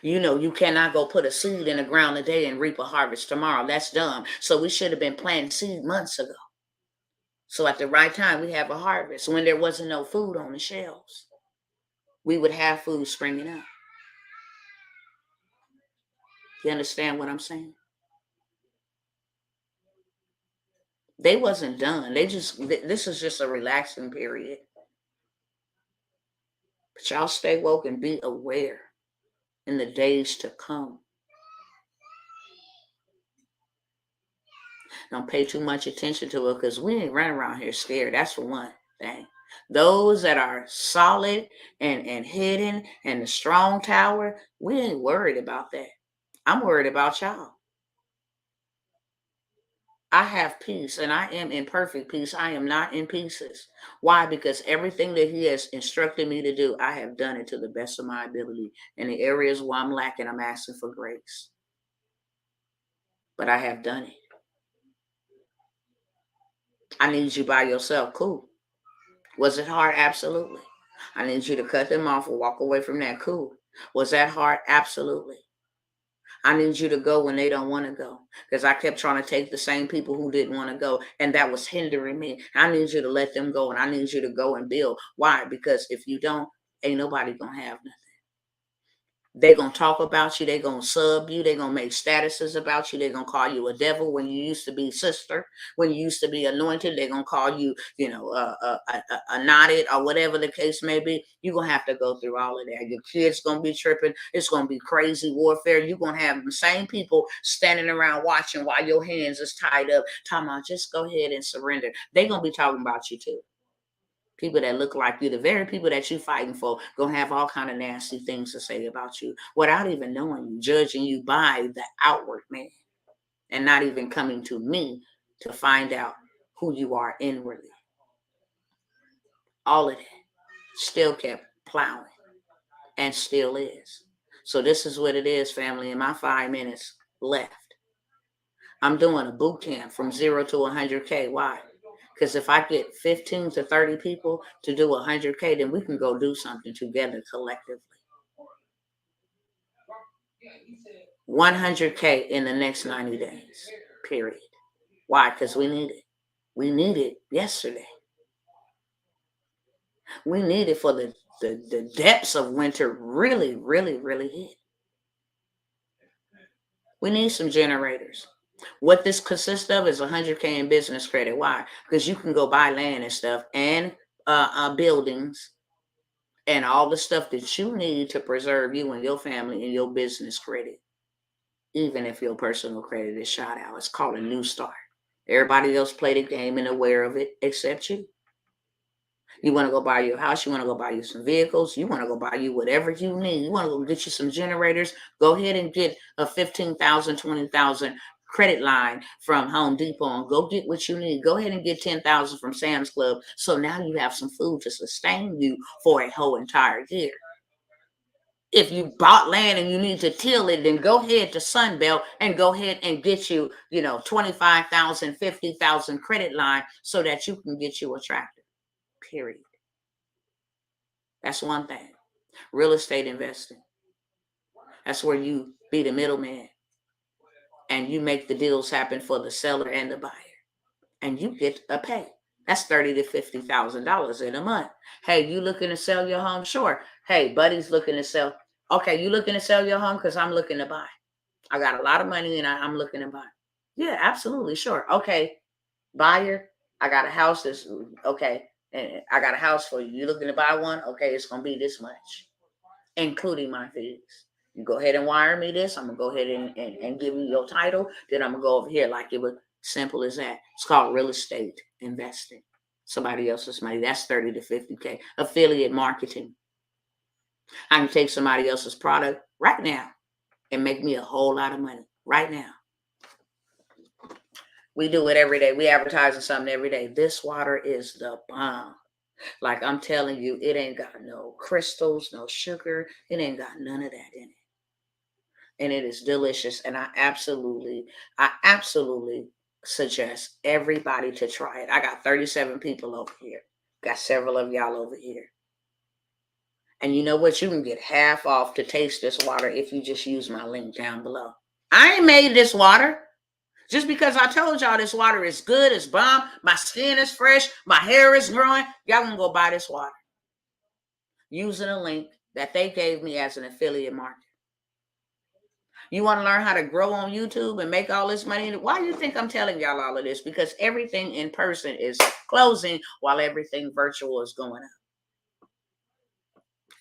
You know, you cannot go put a seed in the ground today and reap a harvest tomorrow. That's dumb. So we should have been planting seed months ago. So at the right time, we have a harvest. When there wasn't no food on the shelves, we would have food springing up. You understand what I'm saying? They wasn't done. This is just a relaxing period. But y'all stay woke and be aware in the days to come. Don't pay too much attention to it because we ain't running around here scared. That's for one thing. Those that are solid and hidden and the strong tower, we ain't worried about that. I'm worried about y'all. I have peace and I am in perfect peace. I am not in pieces. Why? Because everything that he has instructed me to do, I have done it to the best of my ability. In the areas where I'm lacking, I'm asking for grace. But I have done it. I need you by yourself. Cool. Was it hard? Absolutely. I need you to cut them off or walk away from that. Cool. Was that hard? Absolutely. I need you to go when they don't want to go, because I kept trying to take the same people who didn't want to go, and that was hindering me. I need you to let them go, and I need you to go and build. Why? Because if you don't, ain't nobody going to have nothing. They're going to talk about you. They're going to sub you. They're going to make statuses about you. They're going to call you a devil when you used to be sister. When you used to be anointed, they're going to call you, a knotted or whatever the case may be. You're going to have to go through all of that. Your kids going to be tripping. It's going to be crazy warfare. You're going to have the same people standing around watching while your hands is tied up, talking about just go ahead and surrender. They're going to be talking about you too. People that look like you, the very people that you're fighting for, gonna have all kind of nasty things to say about you without even knowing you, judging you by the outward man, and not even coming to me to find out who you are inwardly. All of that still kept plowing and still is. So this is what it is, family. In my 5 minutes left, I'm doing a boot camp from 0 to 100K. Why? Because if I get 15 to 30 people to do 100K, then we can go do something together collectively. 100K in the next 90 days, period. Why? Because we need it. We need it yesterday. We need it for the depths of winter really, really, really hit. We need some generators. What this consists of is 100K in business credit. Why? Because you can go buy land and stuff and buildings and all the stuff that you need to preserve you and your family and your business credit, even if your personal credit is shot out. It's called a new start. Everybody else play the game and aware of it except you. You want to go buy your house. You want to go buy you some vehicles. You want to go buy you whatever you need. You want to go get you some generators. Go ahead and get a 15,000, 20,000 credit line from Home Depot and go get what you need. Go ahead and get 10,000 from Sam's Club. So now you have some food to sustain you for a whole entire year. If you bought land and you need to till it, then go ahead to Sunbelt and go ahead and get you, 25,000, 50,000 credit line so that you can get you a tractor. Period. That's one thing. Real estate investing. That's where you be the middleman and you make the deals happen for the seller and the buyer. And you get a pay. That's $30,000 to $50,000 in a month. Hey, you looking to sell your home? Sure. Hey, buddy's looking to sell. Okay, you looking to sell your home? Because I'm looking to buy. I got a lot of money and I'm looking to buy. Yeah, absolutely. Sure. Okay, buyer, I got a house that's okay. And I got a house for you. You looking to buy one? Okay, it's going to be this much, including my fees. You go ahead and wire me this. I'm going to go ahead and give you your title. Then I'm going to go over here like it was simple as that. It's called real estate investing. Somebody else's money. That's 30 to 50K. Affiliate marketing. I can take somebody else's product right now and make me a whole lot of money right now. We do it every day. We advertising something every day. This water is the bomb. Like I'm telling you, it ain't got no crystals, no sugar. It ain't got none of that in it. And it is delicious. And I absolutely suggest everybody to try it. I got 37 people over here. Got several of y'all over here. And you know what? You can get half off to taste this water if you just use my link down below. I ain't made this water. Just because I told y'all this water is good, it's bomb, my skin is fresh, my hair is growing, y'all gonna go buy this water using a link that they gave me as an affiliate market. You want to learn how to grow on YouTube and make all this money? Why do you think I'm telling y'all all of this? Because everything in person is closing while everything virtual is going up.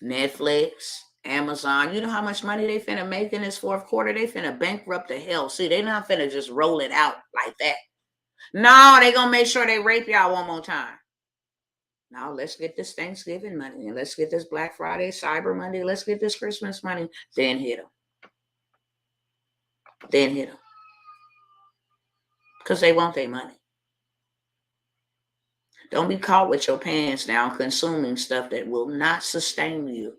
Netflix, Amazon, you know how much money they finna make in this fourth quarter? They finna bankrupt the hell. See, they not finna just roll it out like that. No, they gonna make sure they rape y'all one more time. Now let's get this Thanksgiving money and let's get this Black Friday, Cyber Monday. Let's get this Christmas money. Then hit them. Then hit them. Because they want their money. Don't be caught with your pants down consuming stuff that will not sustain you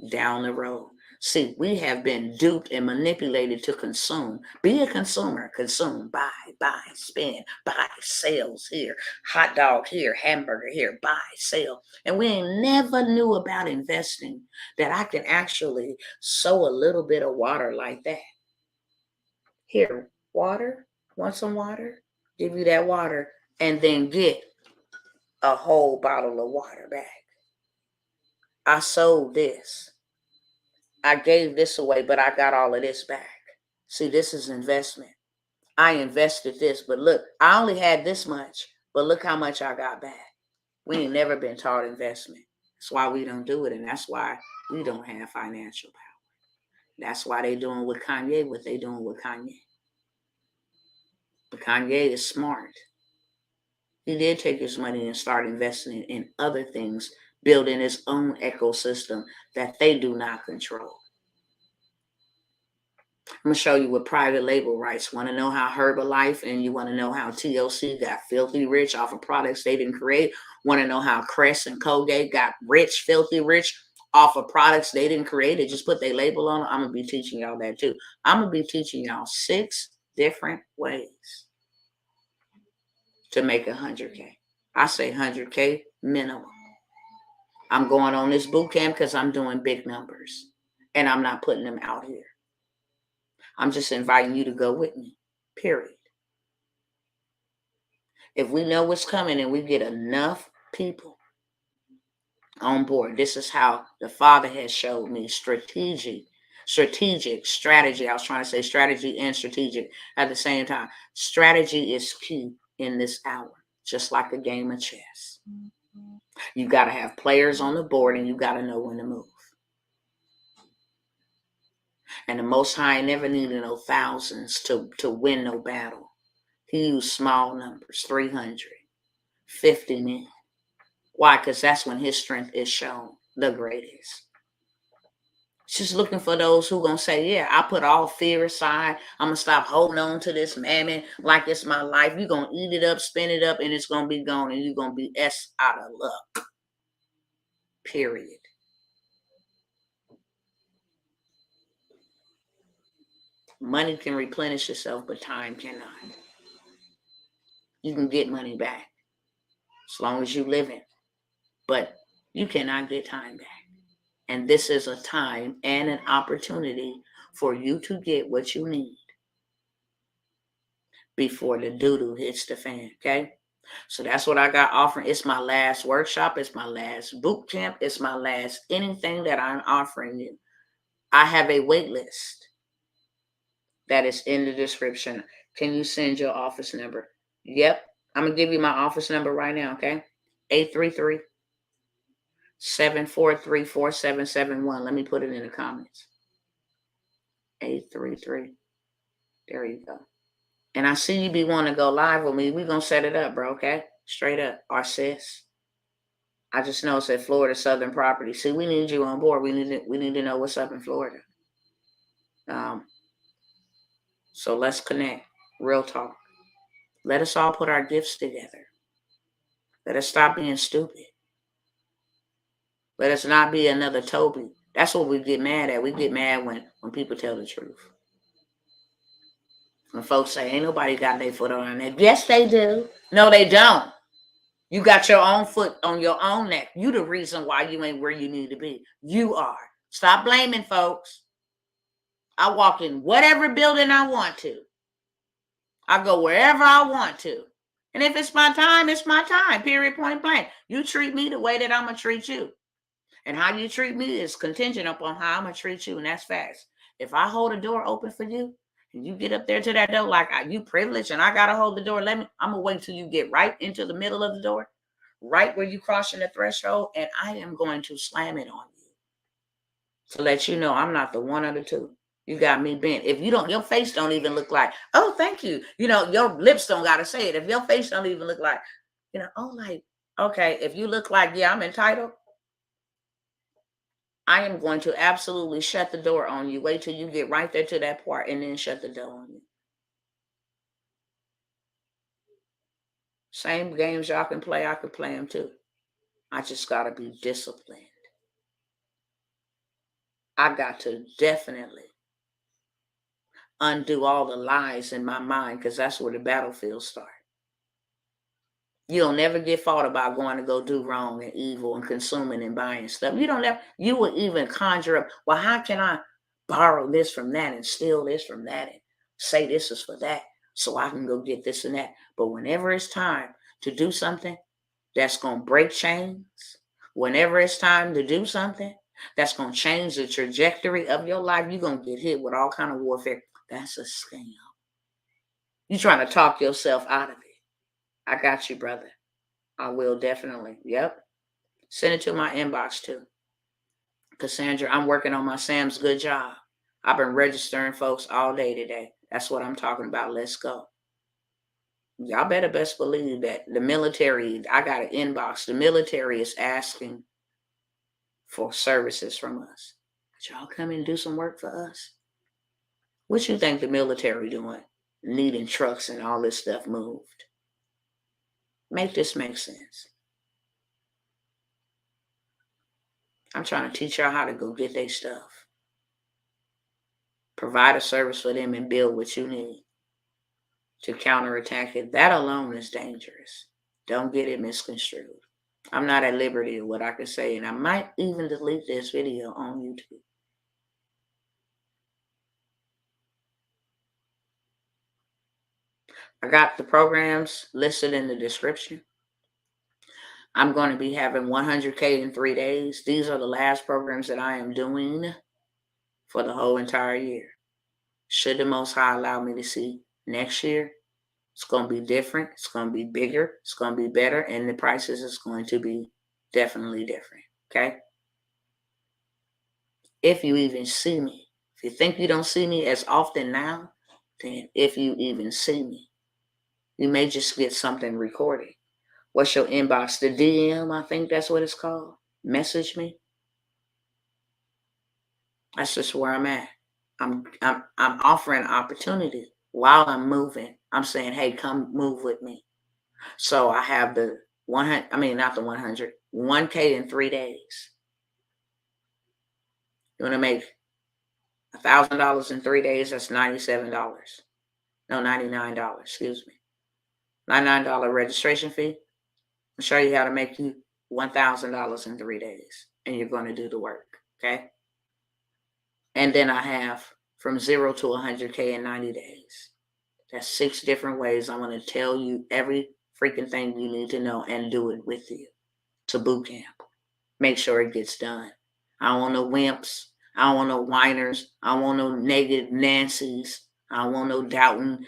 down the road. See, we have been duped and manipulated to consume. Be a consumer. Consume, buy, spend, buy, sales here, hot dog here, hamburger here, buy, sell. And we ain't never knew about investing, that I can actually sow a little bit of water like that. Here, water, want some water? Give you that water and then get a whole bottle of water back. I sold this. I gave this away, but I got all of this back. See, this is investment. I invested this, but look, I only had this much, but look how much I got back. We ain't never been taught investment. That's why we don't do it, and that's why we don't have financial power. That's why they doing with Kanye what they doing with Kanye. But Kanye is smart. He did take his money and start investing in other things, building his own ecosystem that they do not control. I'm going to show you what private label rights. Want to know how Herbalife and you want to know how TLC got filthy rich off of products they didn't create? Want to know how Crest and Colgate got rich, filthy rich off of products they didn't create? They just put their label on them. I'm going to be teaching y'all that too. I'm going to be teaching y'all 6 different ways to make 100K. I say 100K minimum. I'm going on this boot camp because I'm doing big numbers and I'm not putting them out here. I'm just inviting you to go with me, period. If we know what's coming and we get enough people on board, this is how the Father has showed me strategic strategy. I was trying to say strategy and strategic at the same time. Strategy is key in this hour, just like a game of chess. You got to have players on the board and you got to know when to move. And the Most High never needed no thousands to win no battle. He used small numbers, 300, 50 men. Why? Because that's when his strength is shown the greatest. Just looking for those who going to say, yeah, I put all fear aside. I'm going to stop holding on to this mammon like it's my life. You're going to eat it up, spin it up, and it's going to be gone, and you're going to be out of luck. Period. Money can replenish itself, but time cannot. You can get money back as long as you live it, but you cannot get time back. And this is a time and an opportunity for you to get what you need before the doo-doo hits the fan, okay? So that's what I got offering. It's my last workshop. It's my last boot camp. It's my last anything that I'm offering you. I have a wait list that is in the description. Can you send your office number? Yep. I'm going to give you my office number right now, okay? 833-743-4771. Let me put it in the comments. 833. There you go. And I see you be wanting to go live with me. We're going to set it up, bro, okay? Straight up. Our sis. I just know it's at Florida Southern Property. See, we need you on board. We need to know what's up in Florida. So let's connect. Real talk. Let us all put our gifts together. Let us stop being stupid. Let us not be another Toby. That's what we get mad at. We get mad when people tell the truth. When folks say, ain't nobody got their foot on their neck. Yes, they do. No, they don't. You got your own foot on your own neck. You the reason why you ain't where you need to be. You are. Stop blaming folks. I walk in whatever building I want to. I go wherever I want to. And if it's my time, it's my time. Period, point blank. You treat me the way that I'm going to treat you. And how you treat me is contingent upon how I'm going to treat you. And that's facts. If I hold a door open for you, and you get up there to that door like you privileged and I got to hold the door, I'm going to wait till you get right into the middle of the door, right where you crossing the threshold, and I am going to slam it on you to let you know I'm not the one of the two. You got me bent. If you don't, your face don't even look like, oh, thank you. You know, your lips don't got to say it. If your face don't even look like, oh, like, okay, if you look like, yeah, I'm entitled, I am going to absolutely shut the door on you. Wait till you get right there to that part and then shut the door on you. Same games y'all can play, I could play them too. I just got to be disciplined. I got to definitely undo all the lies in my mind, because that's where the battlefield starts. You don't never get fought about going to go do wrong and evil and consuming and buying stuff. You will even conjure up, well, how can I borrow this from that and steal this from that and say this is for that so I can go get this and that. But whenever it's time to do something that's going to break chains, whenever it's time to do something that's going to change the trajectory of your life, you're going to get hit with all kind of warfare. That's a scam. You're trying to talk yourself out of it. I got you, brother. I will definitely. Yep. Send it to my inbox too. Cassandra, I'm working on my Sam's Good job. I've been registering folks all day today. That's what I'm talking about. Let's go. Y'all better best believe that the military, I got an inbox. The military is asking for services from us. But y'all come and do some work for us. What you think the military doing? Needing trucks and all this stuff moved. Make this make sense. I'm trying to teach y'all how to go get their stuff. Provide a service for them and build what you need to counterattack it. That alone is dangerous. Don't get it misconstrued. I'm not at liberty of what I can say, and I might even delete this video on YouTube. I got the programs listed in the description. I'm going to be having 100K in 3 days. These are the last programs that I am doing for the whole entire year. Should the Most High allow me to see next year, it's going to be different. It's going to be bigger. It's going to be better. And the prices is going to be definitely different. Okay? If you even see me. If you think you don't see me as often now, then if you even see me, you may just get something recorded. What's your inbox? The DM, I think that's what it's called. Message me. That's just where I'm at. I'm offering opportunity while I'm moving. I'm saying, hey, come move with me. So I have the 100, not the 100, 1K in 3 days. You want to make $1,000 in 3 days? That's $97. No, $99, excuse me. $99 registration fee. I'll show you how to make you $1,000 in 3 days. And you're going to do the work. Okay. And then I have from 0 to 100K in 90 days. That's 6 different ways I'm going to tell you every freaking thing you need to know and do it with you. To Bootcamp. Make sure it gets done. I don't want no wimps. I don't want no whiners. I don't want no negative Nancy's. I don't want no doubting,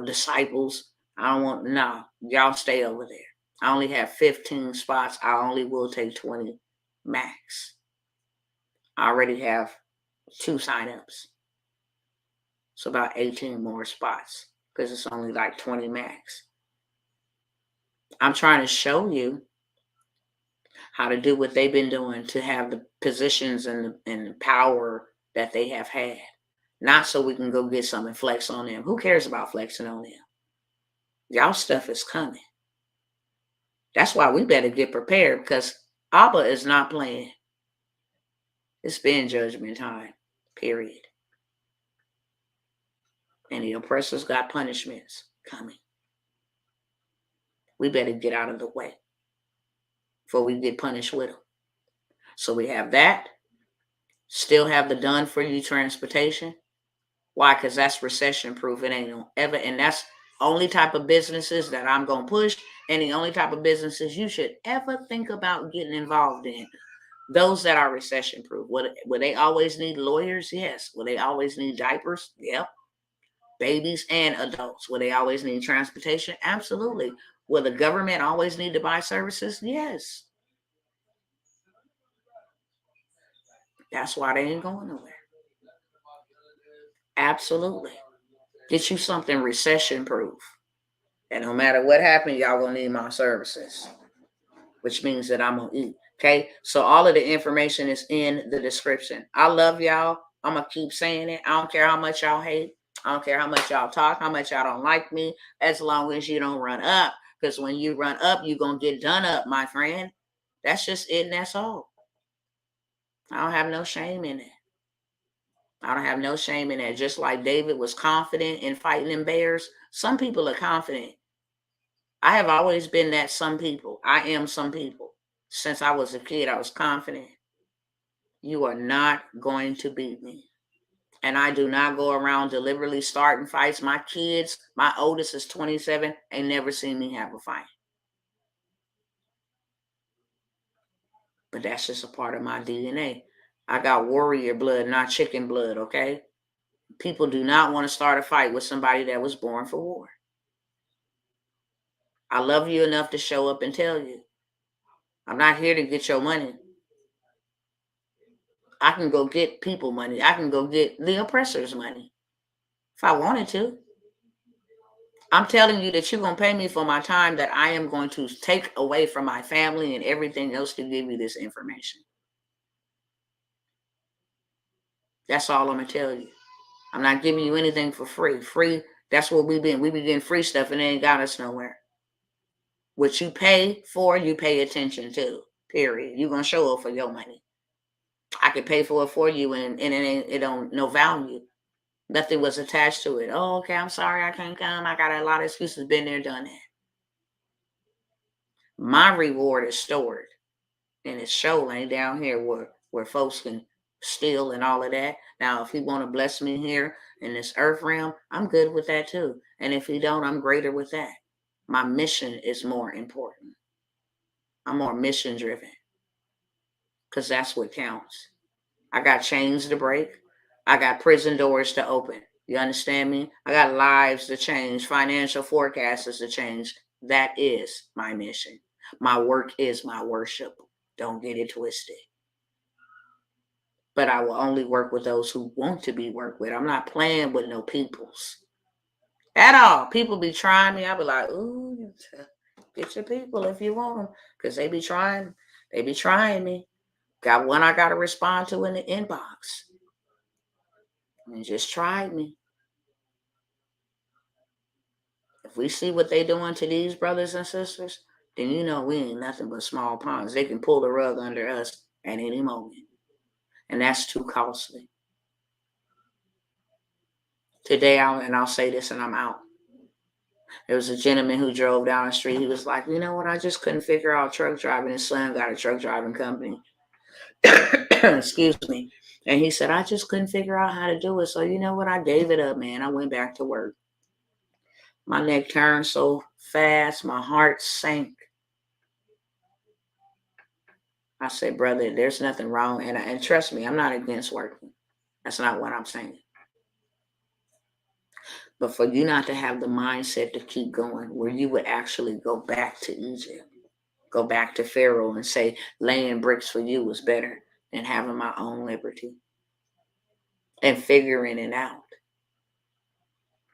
disciples. I don't want, no. Y'all stay over there. I only have 15 spots. I only will take 20 max. I already have 2 signups. So about 18 more spots because it's only like 20 max. I'm trying to show you how to do what they've been doing to have the positions and the power that they have had. Not so we can go get some and flex on them. Who cares about flexing on them? Y'all stuff is coming. That's why we better get prepared because Abba is not playing. It's been judgment time, period. And the oppressors got punishments coming. We better get out of the way before we get punished with them. So we have that. Still have the done for you transportation. Why? Because that's recession proof. It ain't no ever. And that's only type of businesses that I'm going to push. And the only type of businesses you should ever think about getting involved in. Those that are recession proof. Will they always need lawyers? Yes. Will they always need diapers? Yep. Babies and adults. Will they always need transportation? Absolutely. Will the government always need to buy services? Yes. That's why they ain't going nowhere. Absolutely. Get you something recession proof. And no matter what happens, y'all gonna need my services. Which means that I'm gonna eat. Okay. So all of the information is in the description. I love y'all. I'm gonna keep saying it. I don't care how much y'all hate. I don't care how much y'all talk, how much y'all don't like me, as long as you don't run up. Because when you run up, you're gonna get done up, my friend. That's just it, and that's all. I don't have no shame in it. I don't have no shame in that. Just like David was confident in fighting them bears, some people are confident. I have always been that some people. I am some people. Since I was a kid, I was confident. You are not going to beat me. And I do not go around deliberately starting fights. My kids, my oldest is 27, ain't never seen me have a fight. But that's just a part of my DNA. I got warrior blood, not chicken blood, okay? People do not want to start a fight with somebody that was born for war. I love you enough to show up and tell you. I'm not here to get your money. I can go get people money. I can go get the oppressor's money if I wanted to. I'm telling you that you're going to pay me for my time that I am going to take away from my family and everything else to give you this information. That's all I'm going to tell you. I'm not giving you anything for free. Free, that's what we've been. We be getting free stuff and it ain't got us nowhere. What you pay for, you pay attention to, period. You're going to show up for your money. I could pay for it for you and it don't no value. Nothing was attached to it. Oh, okay, I'm sorry I can't come. I got a lot of excuses. Been there, done that. My reward is stored. And it's showing down here where folks can steal and all of that. Now, if he want to bless me here in this earth realm, I'm good with that too. And if he don't, I'm greater with that. My mission is more important. I'm more mission driven. Because that's what counts. I got chains to break. I got prison doors to open. You understand me? I got lives to change, financial forecasts to change. That is my mission. My work is my worship. Don't get it twisted. But I will only work with those who want to be worked with. I'm not playing with no peoples at all. People be trying me. I be like, ooh, get your people if you want them. Because they be trying me. Got one I got to respond to in the inbox. And just tried me. If we see what they doing to these brothers and sisters, then you know we ain't nothing but small ponds. They can pull the rug under us at any moment. And that's too costly. Today, I'll say this and I'm out. There was a gentleman who drove down the street. He was like, you know what? I just couldn't figure out truck driving. His son got a truck driving company. Excuse me. And he said, I just couldn't figure out how to do it. So you know what? I gave it up, man. I went back to work. My neck turned so fast, my heart sank. I said, brother, there's nothing wrong. And trust me, I'm not against working. That's not what I'm saying. But for you not to have the mindset to keep going, where you would actually go back to Egypt, go back to Pharaoh and say, laying bricks for you was better than having my own liberty and figuring it out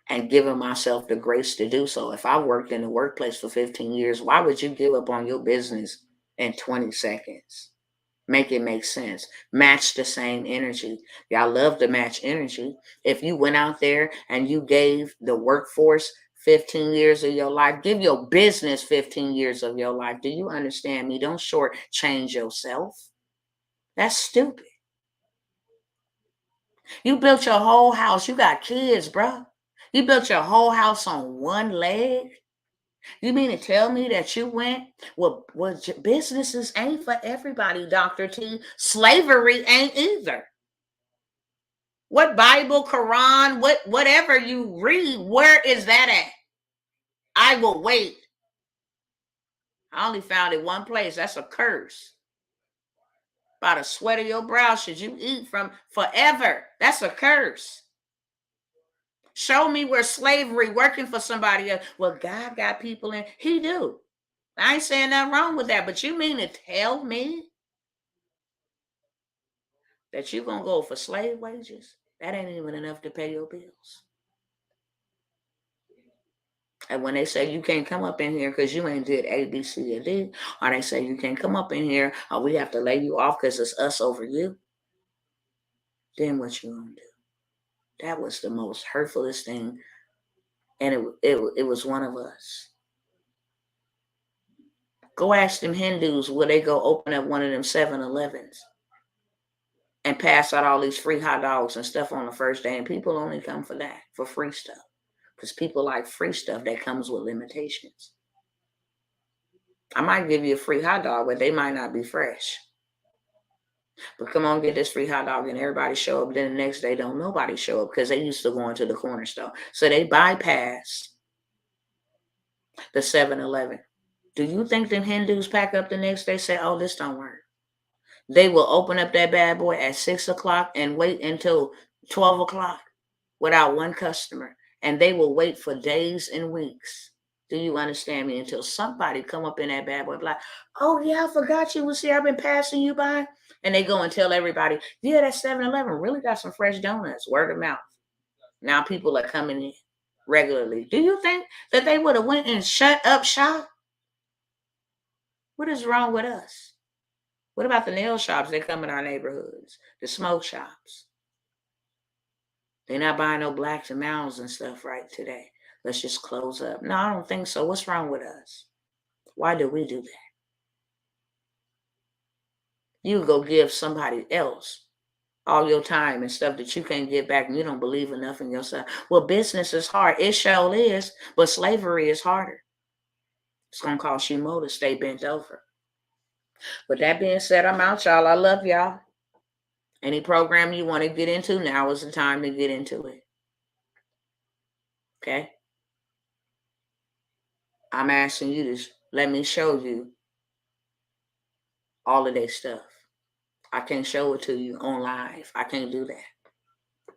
and giving myself the grace to do so. If I worked in the workplace for 15 years, why would you give up on your business in 20 seconds? Make it make sense. Match the same energy. Y'all love to match energy. If you went out there and you gave the workforce 15 years of your life, give your business 15 years of your life. Do you understand me? Don't shortchange yourself. That's stupid. You built your whole house. You got kids, bro. You built your whole house on one leg. You mean to tell me that you went, well, businesses ain't for everybody, Dr. T. Slavery ain't either. What Bible, Quran, whatever you read, where is that at? I will wait. I only found it one place. That's a curse. By the sweat of your brow should you eat from forever. That's a curse. Show me where slavery, working for somebody else. Well, God got people in. He do. I ain't saying nothing wrong with that, but you mean to tell me that you're going to go for slave wages? That ain't even enough to pay your bills. And when they say you can't come up in here because you ain't did A, B, C, or D, or they say you can't come up in here or we have to lay you off because it's us over you, then what you going to do? That was the most hurtfulest thing. And it was one of us. Go ask them Hindus, will they go open up one of them 7-Elevens and pass out all these free hot dogs and stuff on the first day? And people only come for that, for free stuff. Because people like free stuff that comes with limitations. I might give you a free hot dog, but they might not be fresh. But come on, get this free hot dog, and everybody show up. Then the next day, don't nobody show up because they used to go into the corner store. So they bypass the 7-Eleven. Do you think them Hindus pack up the next day, say, oh, this don't work? They will open up that bad boy at 6 o'clock and wait until 12 o'clock without one customer. And they will wait for days and weeks. Do you understand me? Until somebody come up in that bad boy like, oh, yeah, I forgot you was here. I've been passing you by. And they go and tell everybody, yeah, that 7-Eleven really got some fresh donuts. Word of mouth. Now people are coming in regularly. Do you think that they would have went and shut up shop? What is wrong with us? What about the nail shops that come in our neighborhoods? The smoke shops. They're not buying no Blacks and Mounds and stuff right today. Let's just close up. No, I don't think so. What's wrong with us? Why do we do that? You go give somebody else all your time and stuff that you can't get back and you don't believe enough in yourself. Well, business is hard. It sure is, but slavery is harder. It's going to cost you more to stay bent over. With that being said, I'm out, y'all. I love y'all. Any program you want to get into, now is the time to get into it. Okay? I'm asking you to let me show you all of that stuff. I can't show it to you on live. I can't do that.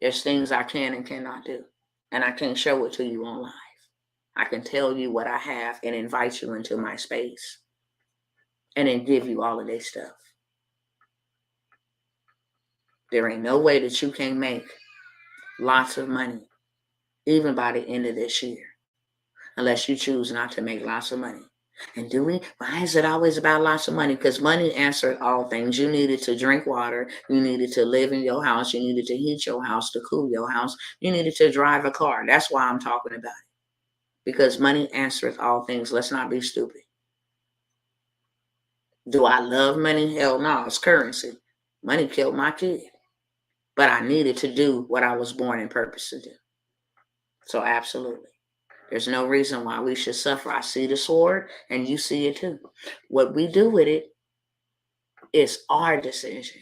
There's things I can and cannot do. And I can't show it to you on live. I can tell you what I have and invite you into my space. And then give you all of that stuff. There ain't no way that you can make lots of money, even by the end of this year, unless you choose not to make lots of money. And why is it always about lots of money? Because money answered all things. You needed to drink water. You needed to live in your house. You needed to heat your house, to cool your house. You needed to drive a car. That's why I'm talking about it. Because money answereth all things. Let's not be stupid. Do I love money? Hell no, it's currency. Money killed my kid. But I needed to do what I was born in purpose to do. So absolutely. There's no reason why we should suffer. I see the sword and you see it too. What we do with it It's our decision,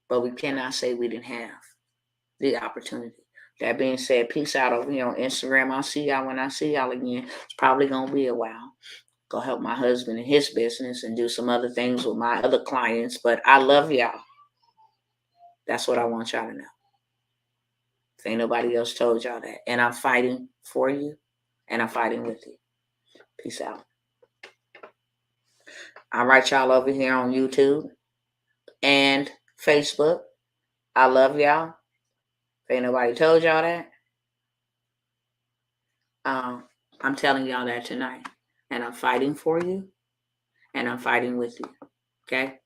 but we cannot say we didn't have the opportunity. That being said, peace out over here on Instagram. I'll see y'all when I see y'all again. It's probably going to be a while. Go help my husband in his business and do some other things with my other clients. But I love y'all. That's what I want y'all to know. If ain't nobody else told y'all that. And I'm fighting for you. And I'm fighting with you. Peace out. All right, y'all over here on YouTube and Facebook. I love y'all. If ain't nobody told y'all that, I'm telling y'all that tonight. And I'm fighting for you. And I'm fighting with you. Okay?